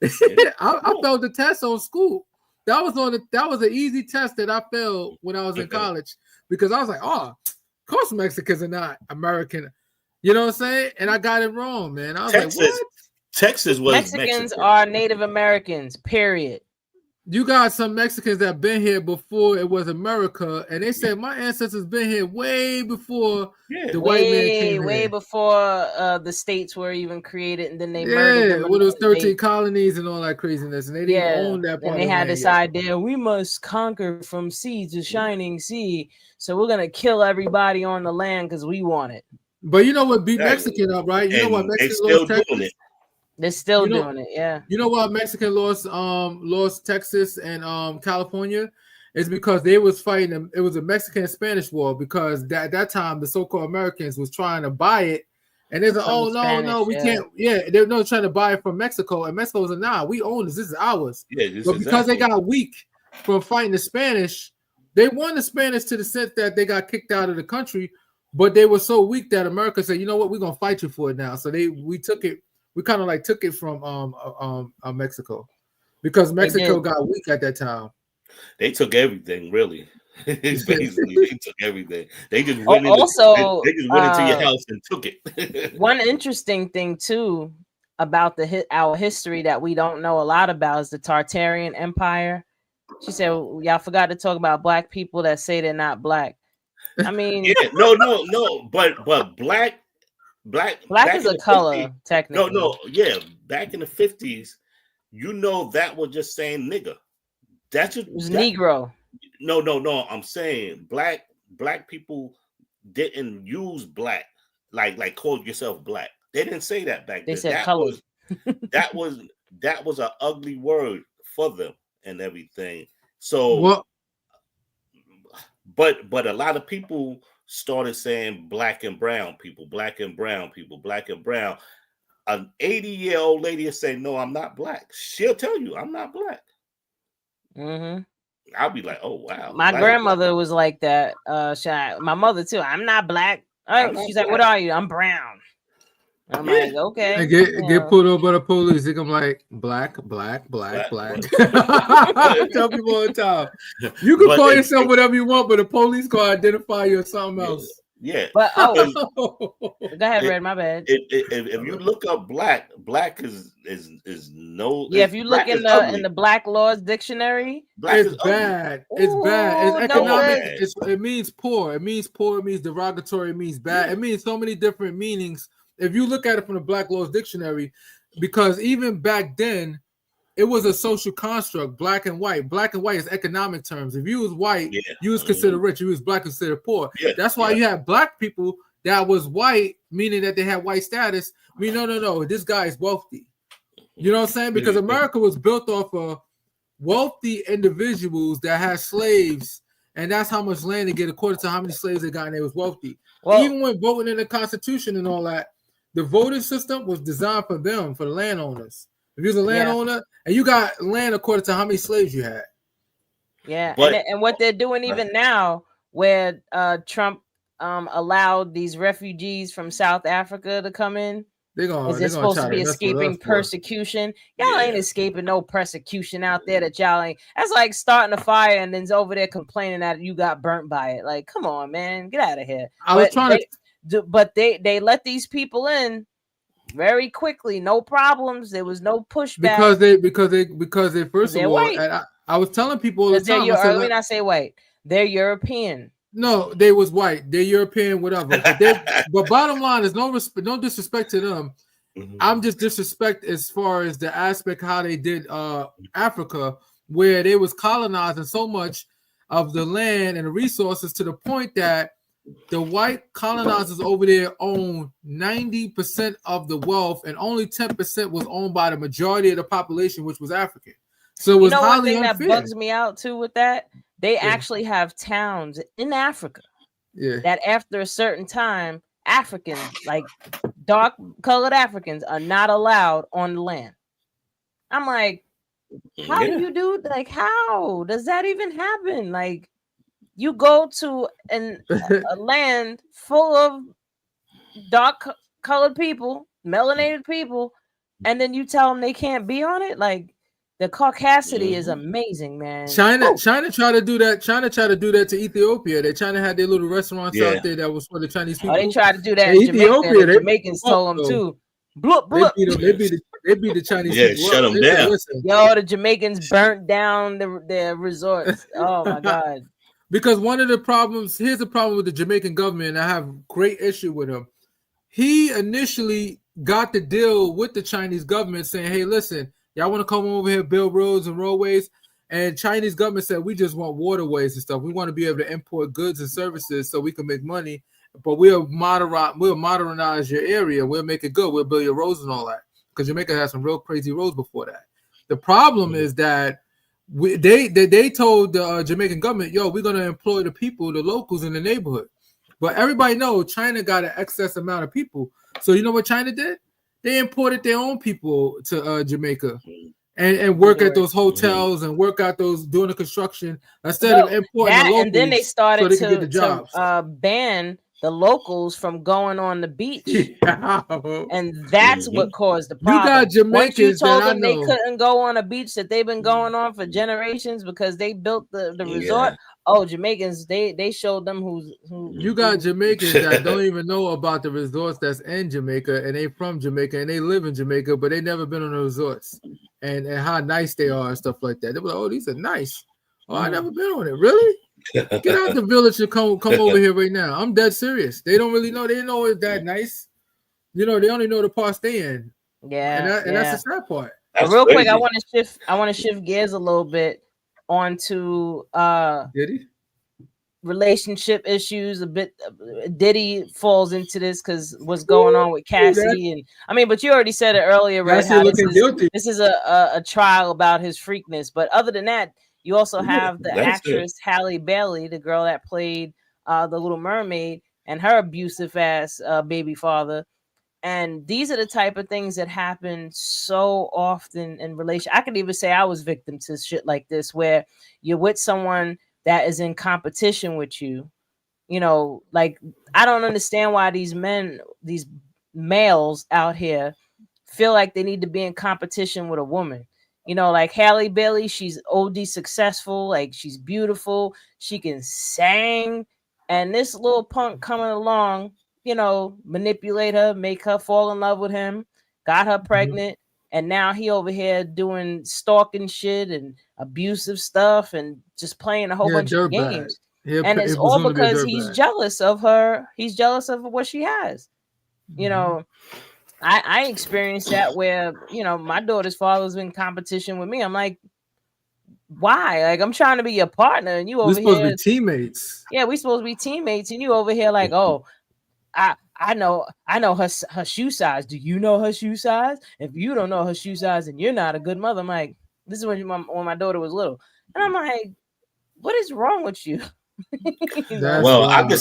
Yeah. I failed the test on school. That was an easy test that I failed when I was in college because I was like, of course Mexicans are not American. You know what I'm saying? And I got it wrong, man. I was like, what? Texas was Mexicans are Native Americans, period. You got some Mexicans that been here before it was America, and they said my ancestors been here way before the white man came way before the states were even created, and then they murdered them. Well, those 13 colonies and all that craziness, and they didn't own that part. And they had this idea: we must conquer from sea to shining sea, so we're gonna kill everybody on the land because we want it. But you know what beat Mexican up, right? You know what Mexican lost Texas? They're still doing it, yeah. You know why Mexican lost Texas and California? It's because they was fighting. It was a Mexican Spanish war because at that time the so-called Americans was trying to buy it, and they're like, we can't. Yeah, they're trying to buy it from Mexico, and Mexico was like, we own this. This is ours. Yeah, but because they got weak from fighting the Spanish, they won the Spanish to the sense that they got kicked out of the country. But they were so weak that America said, you know what, we're gonna fight you for it now. So we kind of like took it from Mexico, because Mexico got weak at that time. They took everything, really. It's basically they took everything. They just went also they just went into your house and took it. One interesting thing too about our history that we don't know a lot about is the Tartarian Empire. She said, y'all forgot to talk about black people that say they're not black. I mean, yeah, no, but black is a color, 50s, technically. No, yeah, back in the 50s, that was just saying nigga. It was Negro. No. I'm saying black people didn't use black like call yourself black. They didn't say that back then. They said color. That was an ugly word for them and everything. So, but a lot of people started saying black and brown people, black and brown people, black and brown. An 80-year-old lady will say, "No, I'm not black." She'll tell you, "I'm not black." Mm-hmm. I'll be like, "Oh wow." My grandmother was like that. My mother too. I'm not black. She's like, "What are you?" I'm brown. I'm like, okay. And get pulled over by the police. I'm like, black. I tell people all the time, you can call yourself whatever you want, but the police can identify you as something else. Yeah. But go ahead, Red. My bad. If you look up black is no. Yeah, if you look in the Black Laws Dictionary, it's bad. It's bad. It's economic. It means poor. It means derogatory. It means bad. It means so many different meanings. If you look at it from the Black Laws Dictionary, because even back then, it was a social construct, black and white. Black and white is economic terms. If you was white, you was considered rich. You was black, considered poor. Yeah. That's why you have black people that was white, meaning that they had white status. I mean, no, this guy is wealthy. You know what I'm saying? Because America was built off of wealthy individuals that had slaves, and that's how much land they get according to how many slaves they got, and they was wealthy. Well, even when voting in the Constitution and all that, the voting system was designed for them, for the landowners. If you're a landowner and you got land according to how many slaves you had. Yeah, and what they're doing even now, where Trump allowed these refugees from South Africa to come in, they're supposed to be escaping persecution. Y'all ain't escaping no persecution out there that y'all ain't. That's like starting a fire and then's over there complaining that you got burnt by it. Like, come on, man, get out of here. But they let these people in very quickly, no problems. There was no pushback because they first of all, I was telling people all the time. Let me not say white. They're European. No, they was white. They're European, whatever. But bottom line is no disrespect to them. Mm-hmm. I'm just disrespect as far as the aspect how they did Africa, where they was colonizing so much of the land and the resources to the point that the white colonizers over there own 90% of the wealth, and only 10% was owned by the majority of the population, which was African. So it was highly unfair. One thing that bugs me out too with that, they actually have towns in Africa that after a certain time, Africans, like dark colored Africans, are not allowed on the land. I'm like, how do you do? Like, how does that even happen? Like, you go to a land full of dark colored people, melanated people, and then you tell them they can't be on it. Like, the caucasity is amazing, man. China tried to do that. China tried to do that to Ethiopia. China had their little restaurants out there that was for the Chinese people. They tried to do that in Ethiopia. The Jamaicans told them too. Blup, blup. They beat the Chinese people. Shut them down. Yo, the Jamaicans burnt down their resorts. Oh my God. Because one of the problems, here's the problem with the Jamaican government, and I have great issue with him. He initially got the deal with the Chinese government saying, hey, listen, y'all want to come over here, build roads and roadways? And Chinese government said, we just want waterways and stuff. We want to be able to import goods and services so we can make money, but we'll modernize your area. We'll make it good. We'll build your roads and all that. Because Jamaica has some real crazy roads before that. The problem is that they told the Jamaican government, yo, we're going to employ the people, the locals in the neighborhood. But everybody knows China got an excess amount of people. So you know what China did? They imported their own people to Jamaica and work at those hotels and work out those doing the construction instead of importing the locals. And then they started so they to get the jobs. Ban the locals from going on the beach. Yeah. And that's what caused the You problem. got Once you Jamaicans told that I them they know. couldn't go on a beach that they've been going on for generations because they built the resort. Oh, Jamaicans, they showed them who. You got Jamaicans that don't even know about the resorts that's in Jamaica, and they from Jamaica and they live in Jamaica, but they never been on the resorts and how nice they are and stuff like that. They were like, oh, these are nice. Oh, I never been on it. Really? Get out the village and come over here right now. I'm dead serious. They don't really know. They didn't know it's that nice. You know, they only know the parts they in. Yeah, and that's the sad part. But real quick, I want to shift gears a little bit onto relationship issues a bit. Diddy falls into this because what's going on with Cassie, and I mean, but you already said it earlier, right? How this is a trial about his freakness. But other than that, you also have the actress Halle Bailey, the girl that played the Little Mermaid, and her abusive ass baby father. And these are the type of things that happen so often in relation. I could even say I was victim to shit like this, where you're with someone that is in competition with you. You know, like, I don't understand why these males out here feel like they need to be in competition with a woman. You know, like Halle Bailey, she's OD successful, like she's beautiful, she can sing, and this little punk coming along, you know, manipulate her, make her fall in love with him, got her pregnant, and now he over here doing stalking shit and abusive stuff and just playing a whole bunch of games. And it's all because he's jealous of her. He's jealous of what she has. You know, I experienced that where, you know, my daughter's father was in competition with me. I'm like, why? Like, I'm trying to be your partner, and you over here. We're supposed to be teammates. Yeah, we supposed to be teammates, and you over here like, oh, I know her shoe size. Do you know her shoe size? If you don't know her shoe size, then you're not a good mother. I'm like, this is when my daughter was little, and I'm like, what is wrong with you? Well, I could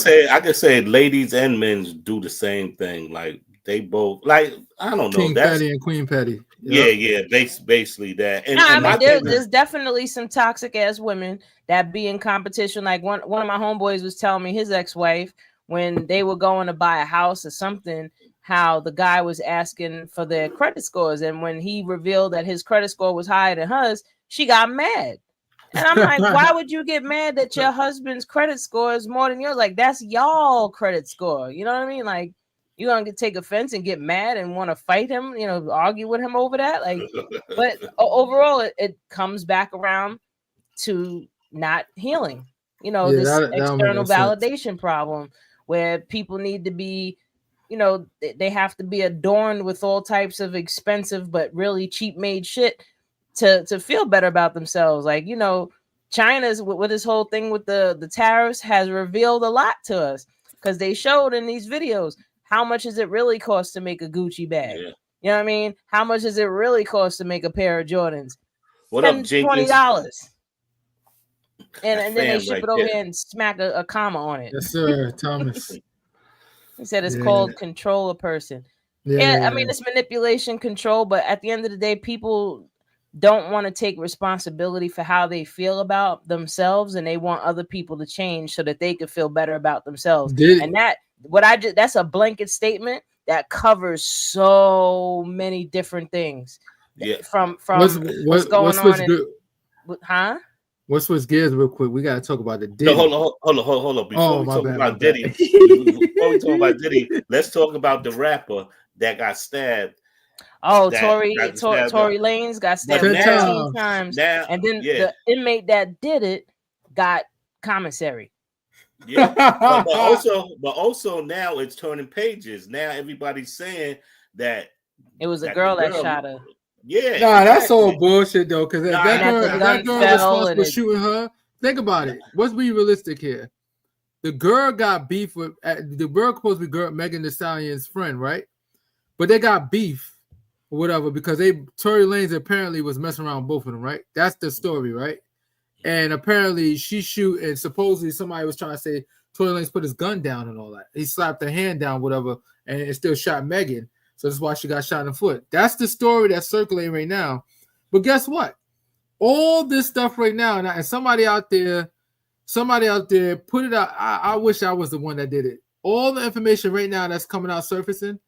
say ladies and men do the same thing. Like, they both, like, I don't know, King Patty and Queen Patty. Yeah, basically that. And, I mean, there's definitely some toxic ass women that be in competition. Like one of my homeboys was telling me his ex-wife, when they were going to buy a house or something, how the guy was asking for their credit scores, and when he revealed that his credit score was higher than hers, she got mad. And I'm like, why would you get mad that your husband's credit score is more than yours? Like, that's y'all credit score. You know what I mean? Like, you're going to take offense and get mad and want to fight him, you know, argue with him over that. Like, but overall, it comes back around to not healing. You know, this external validation problem where people need to be, you know, they have to be adorned with all types of expensive but really cheap made shit to feel better about themselves. Like, you know, China's with this whole thing with the tariffs has revealed a lot to us, because they showed in these videos how much does it really cost to make a Gucci bag. You know what I mean? How much does it really cost to make a pair of Jordans? What up, Jenkins? $20. And then they ship it over here and smack a comma on it. Yes, sir, Thomas. He said it's called control a person. I mean, it's manipulation, control, but at the end of the day, people don't want to take responsibility for how they feel about themselves, and they want other people to change so that they can feel better about themselves. And that's a blanket statement that covers so many different things. From what's going on. Let's switch gears real quick. We got to talk about the Diddy. No, hold on. Before we talk about Diddy, let's talk about the rapper that got stabbed. Oh, Tory Lanez got stabbed 13 times. And then the inmate that did it got commissary. Yeah, but also now it's turning pages. Now everybody's saying that it was a girl that shot her. Yeah, that's all bullshit though. Because that girl responsible for shooting her. Think about it. Let's be realistic here. The girl got beef with the girl supposed to be Megan Thee Stallion's friend, right? But they got beef or whatever because Tory Lanez apparently was messing around with both of them, right? That's the story, right? And apparently she shoot, and supposedly somebody was trying to say Tory Lanez put his gun down and all that. He slapped her hand down, whatever, and it still shot Megan. So that's why she got shot in the foot. That's the story that's circulating right now. But guess what? All this stuff right now, and somebody out there put it out. I wish I was the one that did it. all the information right now that's coming out surfacing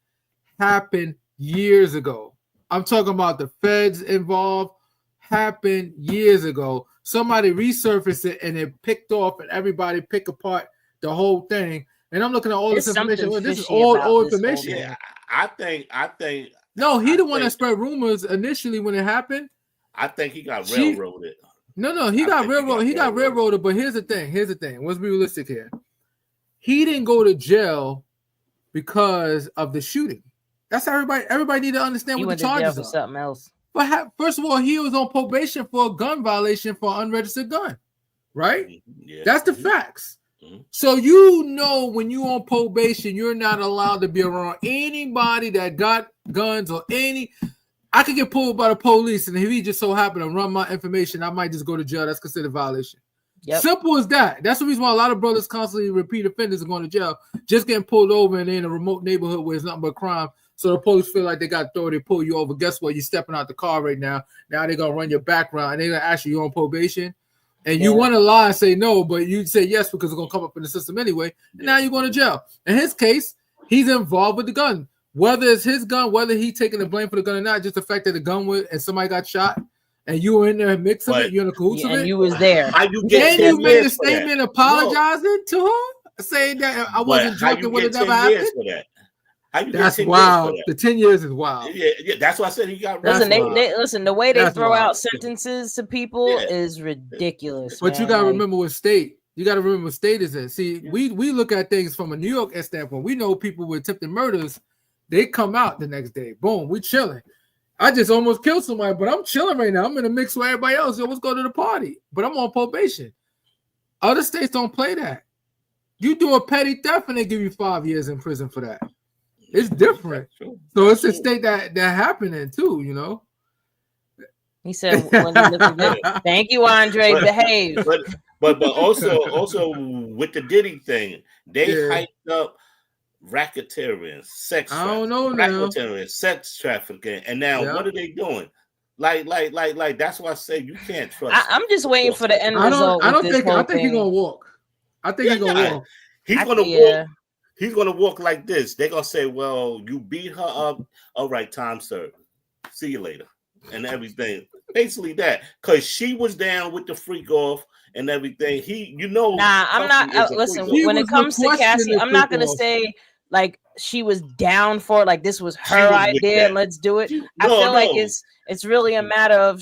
happened years ago. I'm talking about the feds involved. Happened years ago. Somebody resurfaced it and it picked off, and everybody pick apart the whole thing. And I'm looking at all this information. Well, this is old information. Yeah, I think. No, he the one that spread rumors initially when it happened. I think he got railroaded. No, he got railroaded. He got railroaded. But here's the thing. Let's be realistic here. He didn't go to jail because of the shooting. That's everybody. Everybody need to understand what the charges are. Something else. But first of all, he was on probation for a gun violation for an unregistered gun, right? Yeah. That's the facts. Mm-hmm. So when you're on probation, you're not allowed to be around anybody that got guns or any. I could get pulled by the police, and if he just so happened to run my information, I might just go to jail. That's considered violation. Yep. Simple as that. That's the reason why a lot of brothers constantly repeat offenders are going to jail, just getting pulled over and they're in a remote neighborhood where it's nothing but crime. So the police feel like they got authority to pull you over. Guess what? You're stepping out the car right now. Now they're going to run your background, and they're going to ask you on probation. And you want to lie and say no, but you say yes because it's going to come up in the system anyway. And now you're going to jail. In his case, he's involved with the gun. Whether it's his gun, whether he's taking the blame for the gun or not, just the fact that the gun was and somebody got shot and you were in there mixing it, you're in the cahoots of it. And you was there. And you made a statement apologizing to her, saying that I wasn't joking when it never happened. That's wild. The 10 years is wild. Yeah, that's why I said he got. Listen, the way they throw out sentences to people is ridiculous. But you gotta remember what state. You gotta remember what state is in. See, we look at things from a New York standpoint. We know people with attempted murders. They come out the next day. Boom, we chilling. I just almost killed somebody, but I'm chilling right now. I'm in a mix with everybody else. Yo, let's go to the party. But I'm on probation. Other states don't play that. You do a petty theft and they give you 5 years in prison for that. It's different. So it's a state that happening too, you know. He said, "Thank you, Andre. Behave." But also with the Diddy thing, they hyped up racketeering, sex trafficking, and now what are they doing? Like that's why I say you can't trust. I'm just waiting for the end result. I think he's gonna walk. I think he's gonna walk. He's gonna walk. He's gonna walk like this. They're gonna say, "Well, you beat her up. All right, time served. See you later," and everything. Basically that, because she was down with the freak off and everything. I'm not. Listen, when it comes to Cassie, I'm not gonna say like she was down for it, like this was her idea and let's do it. I feel like it's really a matter of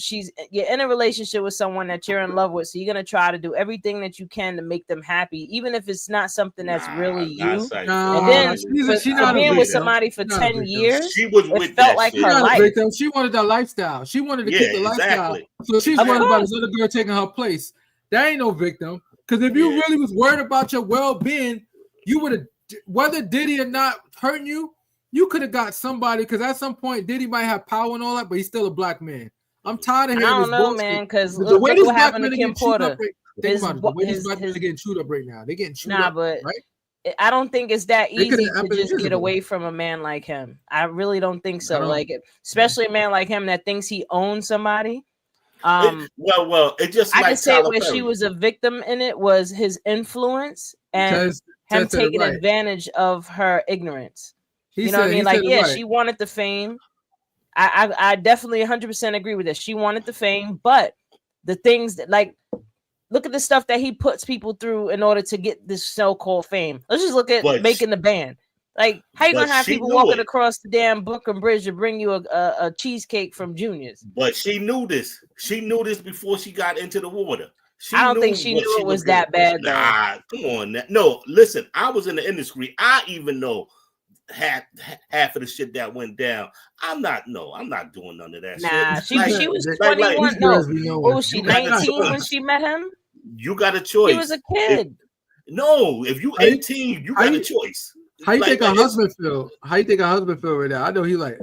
you're in a relationship with someone that you're in love with, so you're gonna try to do everything that you can to make them happy, even if it's not something that's really you. And then she's not being with somebody for 10 years, she was with it felt like her life. She wanted that lifestyle. She wanted to keep the lifestyle. So she's worried about this other girl taking her place. That ain't no victim. Because if you really was worried about your well-being, you would have. Whether Diddy or not hurting you could have got somebody, because at some point Diddy might have power and all that, but he's still a black man. I'm tired of hearing this bullshit. I don't know, man, because look what happened to Kim Porter. Think about it. The way these black men are getting chewed up right now. They're getting chewed up, right? I don't think it's that easy to just get away from a man like him. I really don't think so. Like, especially a man like him that thinks he owns somebody. It just I can say where she was a victim in it was his influence and him taking advantage of her ignorance. You know what I mean? Like, she wanted the fame. I definitely 100% agree with this. She wanted the fame, but the things that, like, look at the stuff that he puts people through in order to get this so-called fame. Let's just look at making the band. Like, how you gonna have people walking across the damn Brooklyn Bridge to bring you a cheesecake from Junior's? But she knew this. She knew this before she got into the water. I don't think she knew it was that bad. Nah, come on. No, listen. I was in the industry. I even know half of the shit that went down. I'm not doing none of that shit. Nah, she was 21. What was she, 19 when she met him? You got a choice. He was a kid. If you 18, you got a choice. How you think her husband feel? How you think her husband feel right now? I know he like,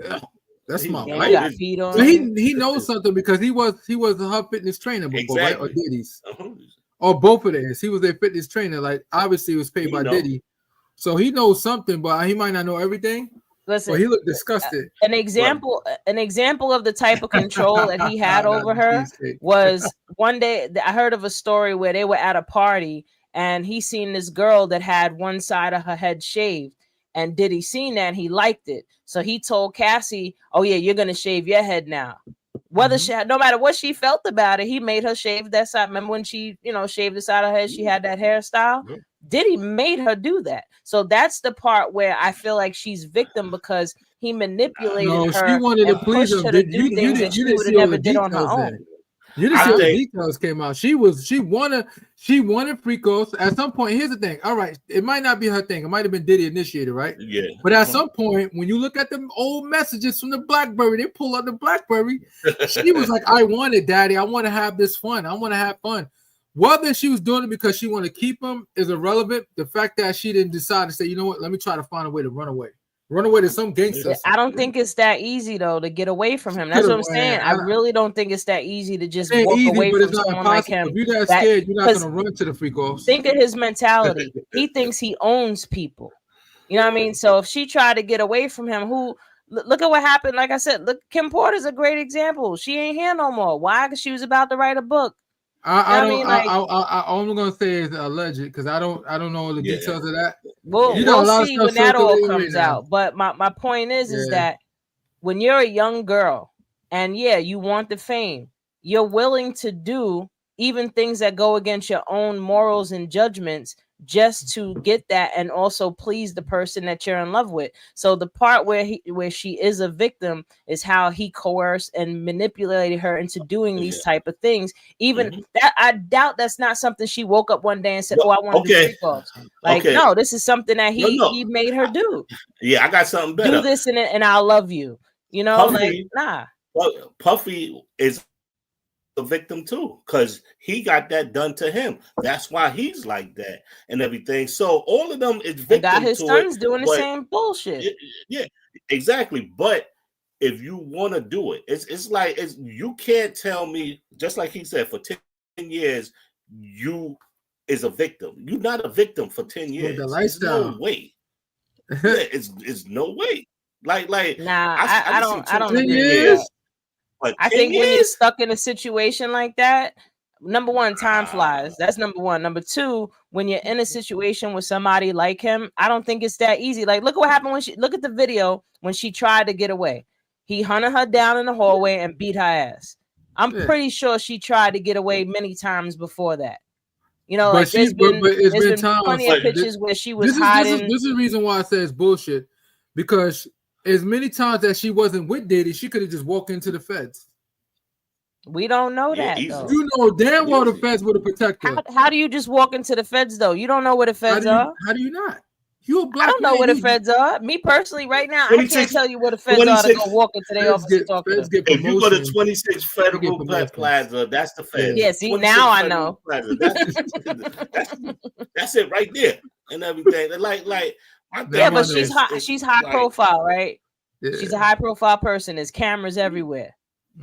that's my wife. So he knows something because he was her fitness trainer before, right? Or Diddy's, or both of theirs. He was their fitness trainer. Like, obviously, he was paid by Diddy, so he knows something, but he might not know everything. Listen, he looked disgusted. An example of the type of control that he had over her was one day I heard of a story where they were at a party and he seen this girl that had one side of her head shaved. And Diddy seen that, he liked it. So he told Cassie, oh yeah, you're gonna shave your head now. Whether she no matter what she felt about it, he made her shave that side. Remember when she, shaved the side of her head, she had that hairstyle? Diddy made her do that. So that's the part where I feel like she's victim, because he manipulated her she wanted to and please pushed him. her to do things that she would have never did on her own. You didn't see all the details came out. She wanted Fricos. At some point, here's the thing. All right, it might not be her thing. It might have been Diddy initiated, right? Yeah. But at some point, when you look at the old messages from the BlackBerry, they pull out the BlackBerry. She was like, I want it, Daddy. I want to have this fun. I want to have fun. Whether she was doing it because she wanted to keep him is irrelevant. The fact that she didn't decide to say, you know what, let me try to find a way to run away. Run away to some gangster. I don't think it's that easy though to get away from him. That's what I'm saying. I really don't think it's that easy to just walk away from someone like him. If you're that scared, you're not gonna run to the freak offs. Think of his mentality. He thinks he owns people. You know what I mean? So if she tried to get away from him, look at what happened. Like I said, look, Kim Porter's a great example. She ain't here no more. Why? Because she was about to write a book. All I'm gonna say is alleged, because I don't know the details of that. Well, we'll see when that all comes out. But my point is that when you're a young girl and you want the fame, you're willing to do even things that go against your own morals and judgments just to get that, and also please the person that you're in love with. So the part where she is a victim is how he coerced and manipulated her into doing these type of things. Even that, I doubt that's not something she woke up one day and said, "Oh, I want to do freak offs." Like, no, this is something that he made her do. Yeah, I got something better. Do this and I'll love you. You know, Puffy, Puffy is a victim too, because he got that done to him. That's why he's like that and everything. So all of them is victim. Got his sons doing the same bullshit. Yeah, exactly. But if you want to do it, it's like you can't tell me, just like he said, for 10 years you is a victim. You're not a victim for 10 years. The lifestyle. No way. It's no way. Like nah, I don't agree with that. I think when you're stuck in a situation like that, number one, time flies. That's number one. Number two, when you're in a situation with somebody like him, I don't think it's that easy. Like, look at what happened look at the video when she tried to get away. He hunted her down in the hallway and beat her ass. I'm pretty sure she tried to get away many times before that. You know, but like there's been times, plenty of pictures where she was hiding. This is the reason why I say it's bullshit, because as many times that she wasn't with Diddy, she could have just walked into the feds. We don't know that, though. You know damn well the feds would have protected her. How do you just walk into the feds, though? You don't know where the feds are. How do you not? You a black I don't know where the feds are. Me personally, right now, I can't tell you where the feds are to go walk into their office and talk to them. If you go to 26 Federal Plaza, that's the feds. Yeah, see, now I know. That's it right there and everything. Like but she's high profile, right? Yeah. She's a high profile person. There's cameras everywhere.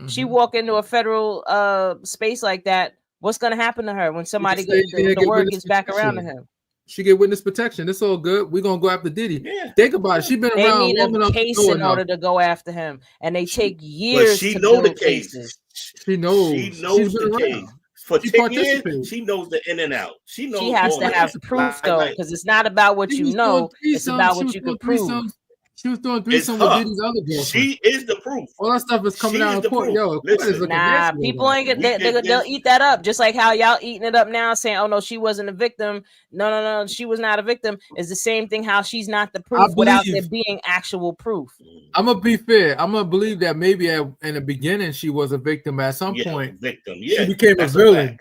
She walk into a federal space like that. What's gonna happen to her when somebody the word gets back around to him? She get witness protection. It's all good. We're gonna go after Diddy. Yeah. Think about it. She's been around. They need a case in order to go after him, and they take years. She knows the cases. She knows the case. For 10 years, she knows the in and out. She knows. She has to have proof though, because it's not about what you know; it's about what you can prove. She was doing threesome with Diddy's other girlfriend. She is the proof. All that stuff is coming out in court. Yo, nah, people ain't they'll eat that up. Just like how y'all eating it up now, saying, "Oh no, she wasn't a victim." No, she was not a victim. It's the same thing. How she's not the proof without there being actual proof. I'm gonna be fair. I'm gonna believe that maybe in the beginning she was a victim. At some point, she became a villain.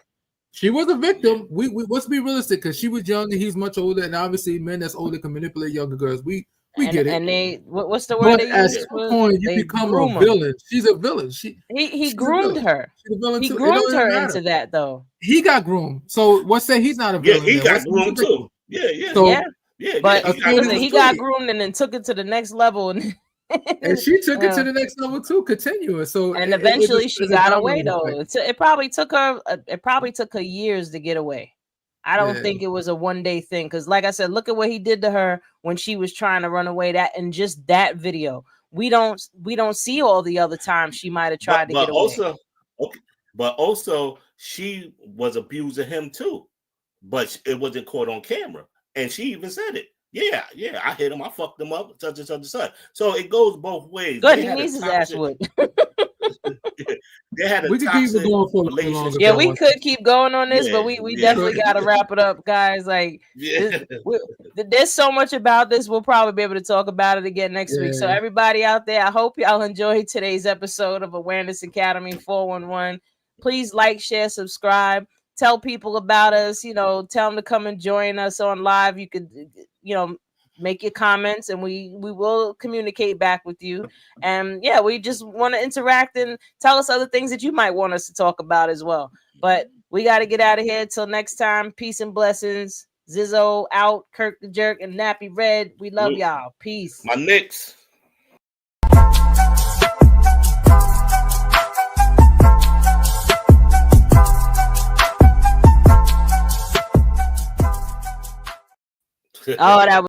She was a victim. We let's be realistic, because she was young and he's much older, and obviously men that's older can manipulate younger girls. We get it. And they, what's the word? But at some point, you become a villain. She's a villain. He groomed her. He groomed her into that, though. He got groomed. So what's saying he's not a villain? Yeah, he got groomed too. Yeah. So, but he got groomed and then took it to the next level, and she took it to the next level too, continuous. So and eventually she got away though. It probably took her years to get away. I don't think it was a one-day thing, because like I said, look at what he did to her when she was trying to run away. That and just that video, we don't see all the other times she might have tried to get away. But also she was abusing him too, but it wasn't caught on camera. And she even said it. Yeah, I hit him. I fucked him up, such and such. So it goes both ways. Good, he needs his ass whooped. They had a we could keep it going for relationship. Yeah, we could keep going on this, but we definitely got to wrap it up, guys. Like, there's so much about this. We'll probably be able to talk about it again next week. So everybody out there, I hope y'all enjoyed today's episode of Awareness Academy 411. Please like, share, subscribe. Tell people about us. You know, tell them to come and join us on live. You could, you know, make your comments and we will communicate back with you. And yeah, we just want to interact and tell us other things that you might want us to talk about as well. But we got to get out of here. Till next time, peace and blessings. Zizzo out, Kirk the Jerk, and Nappy Red. We love y'all. Peace. My Knicks. Oh, that was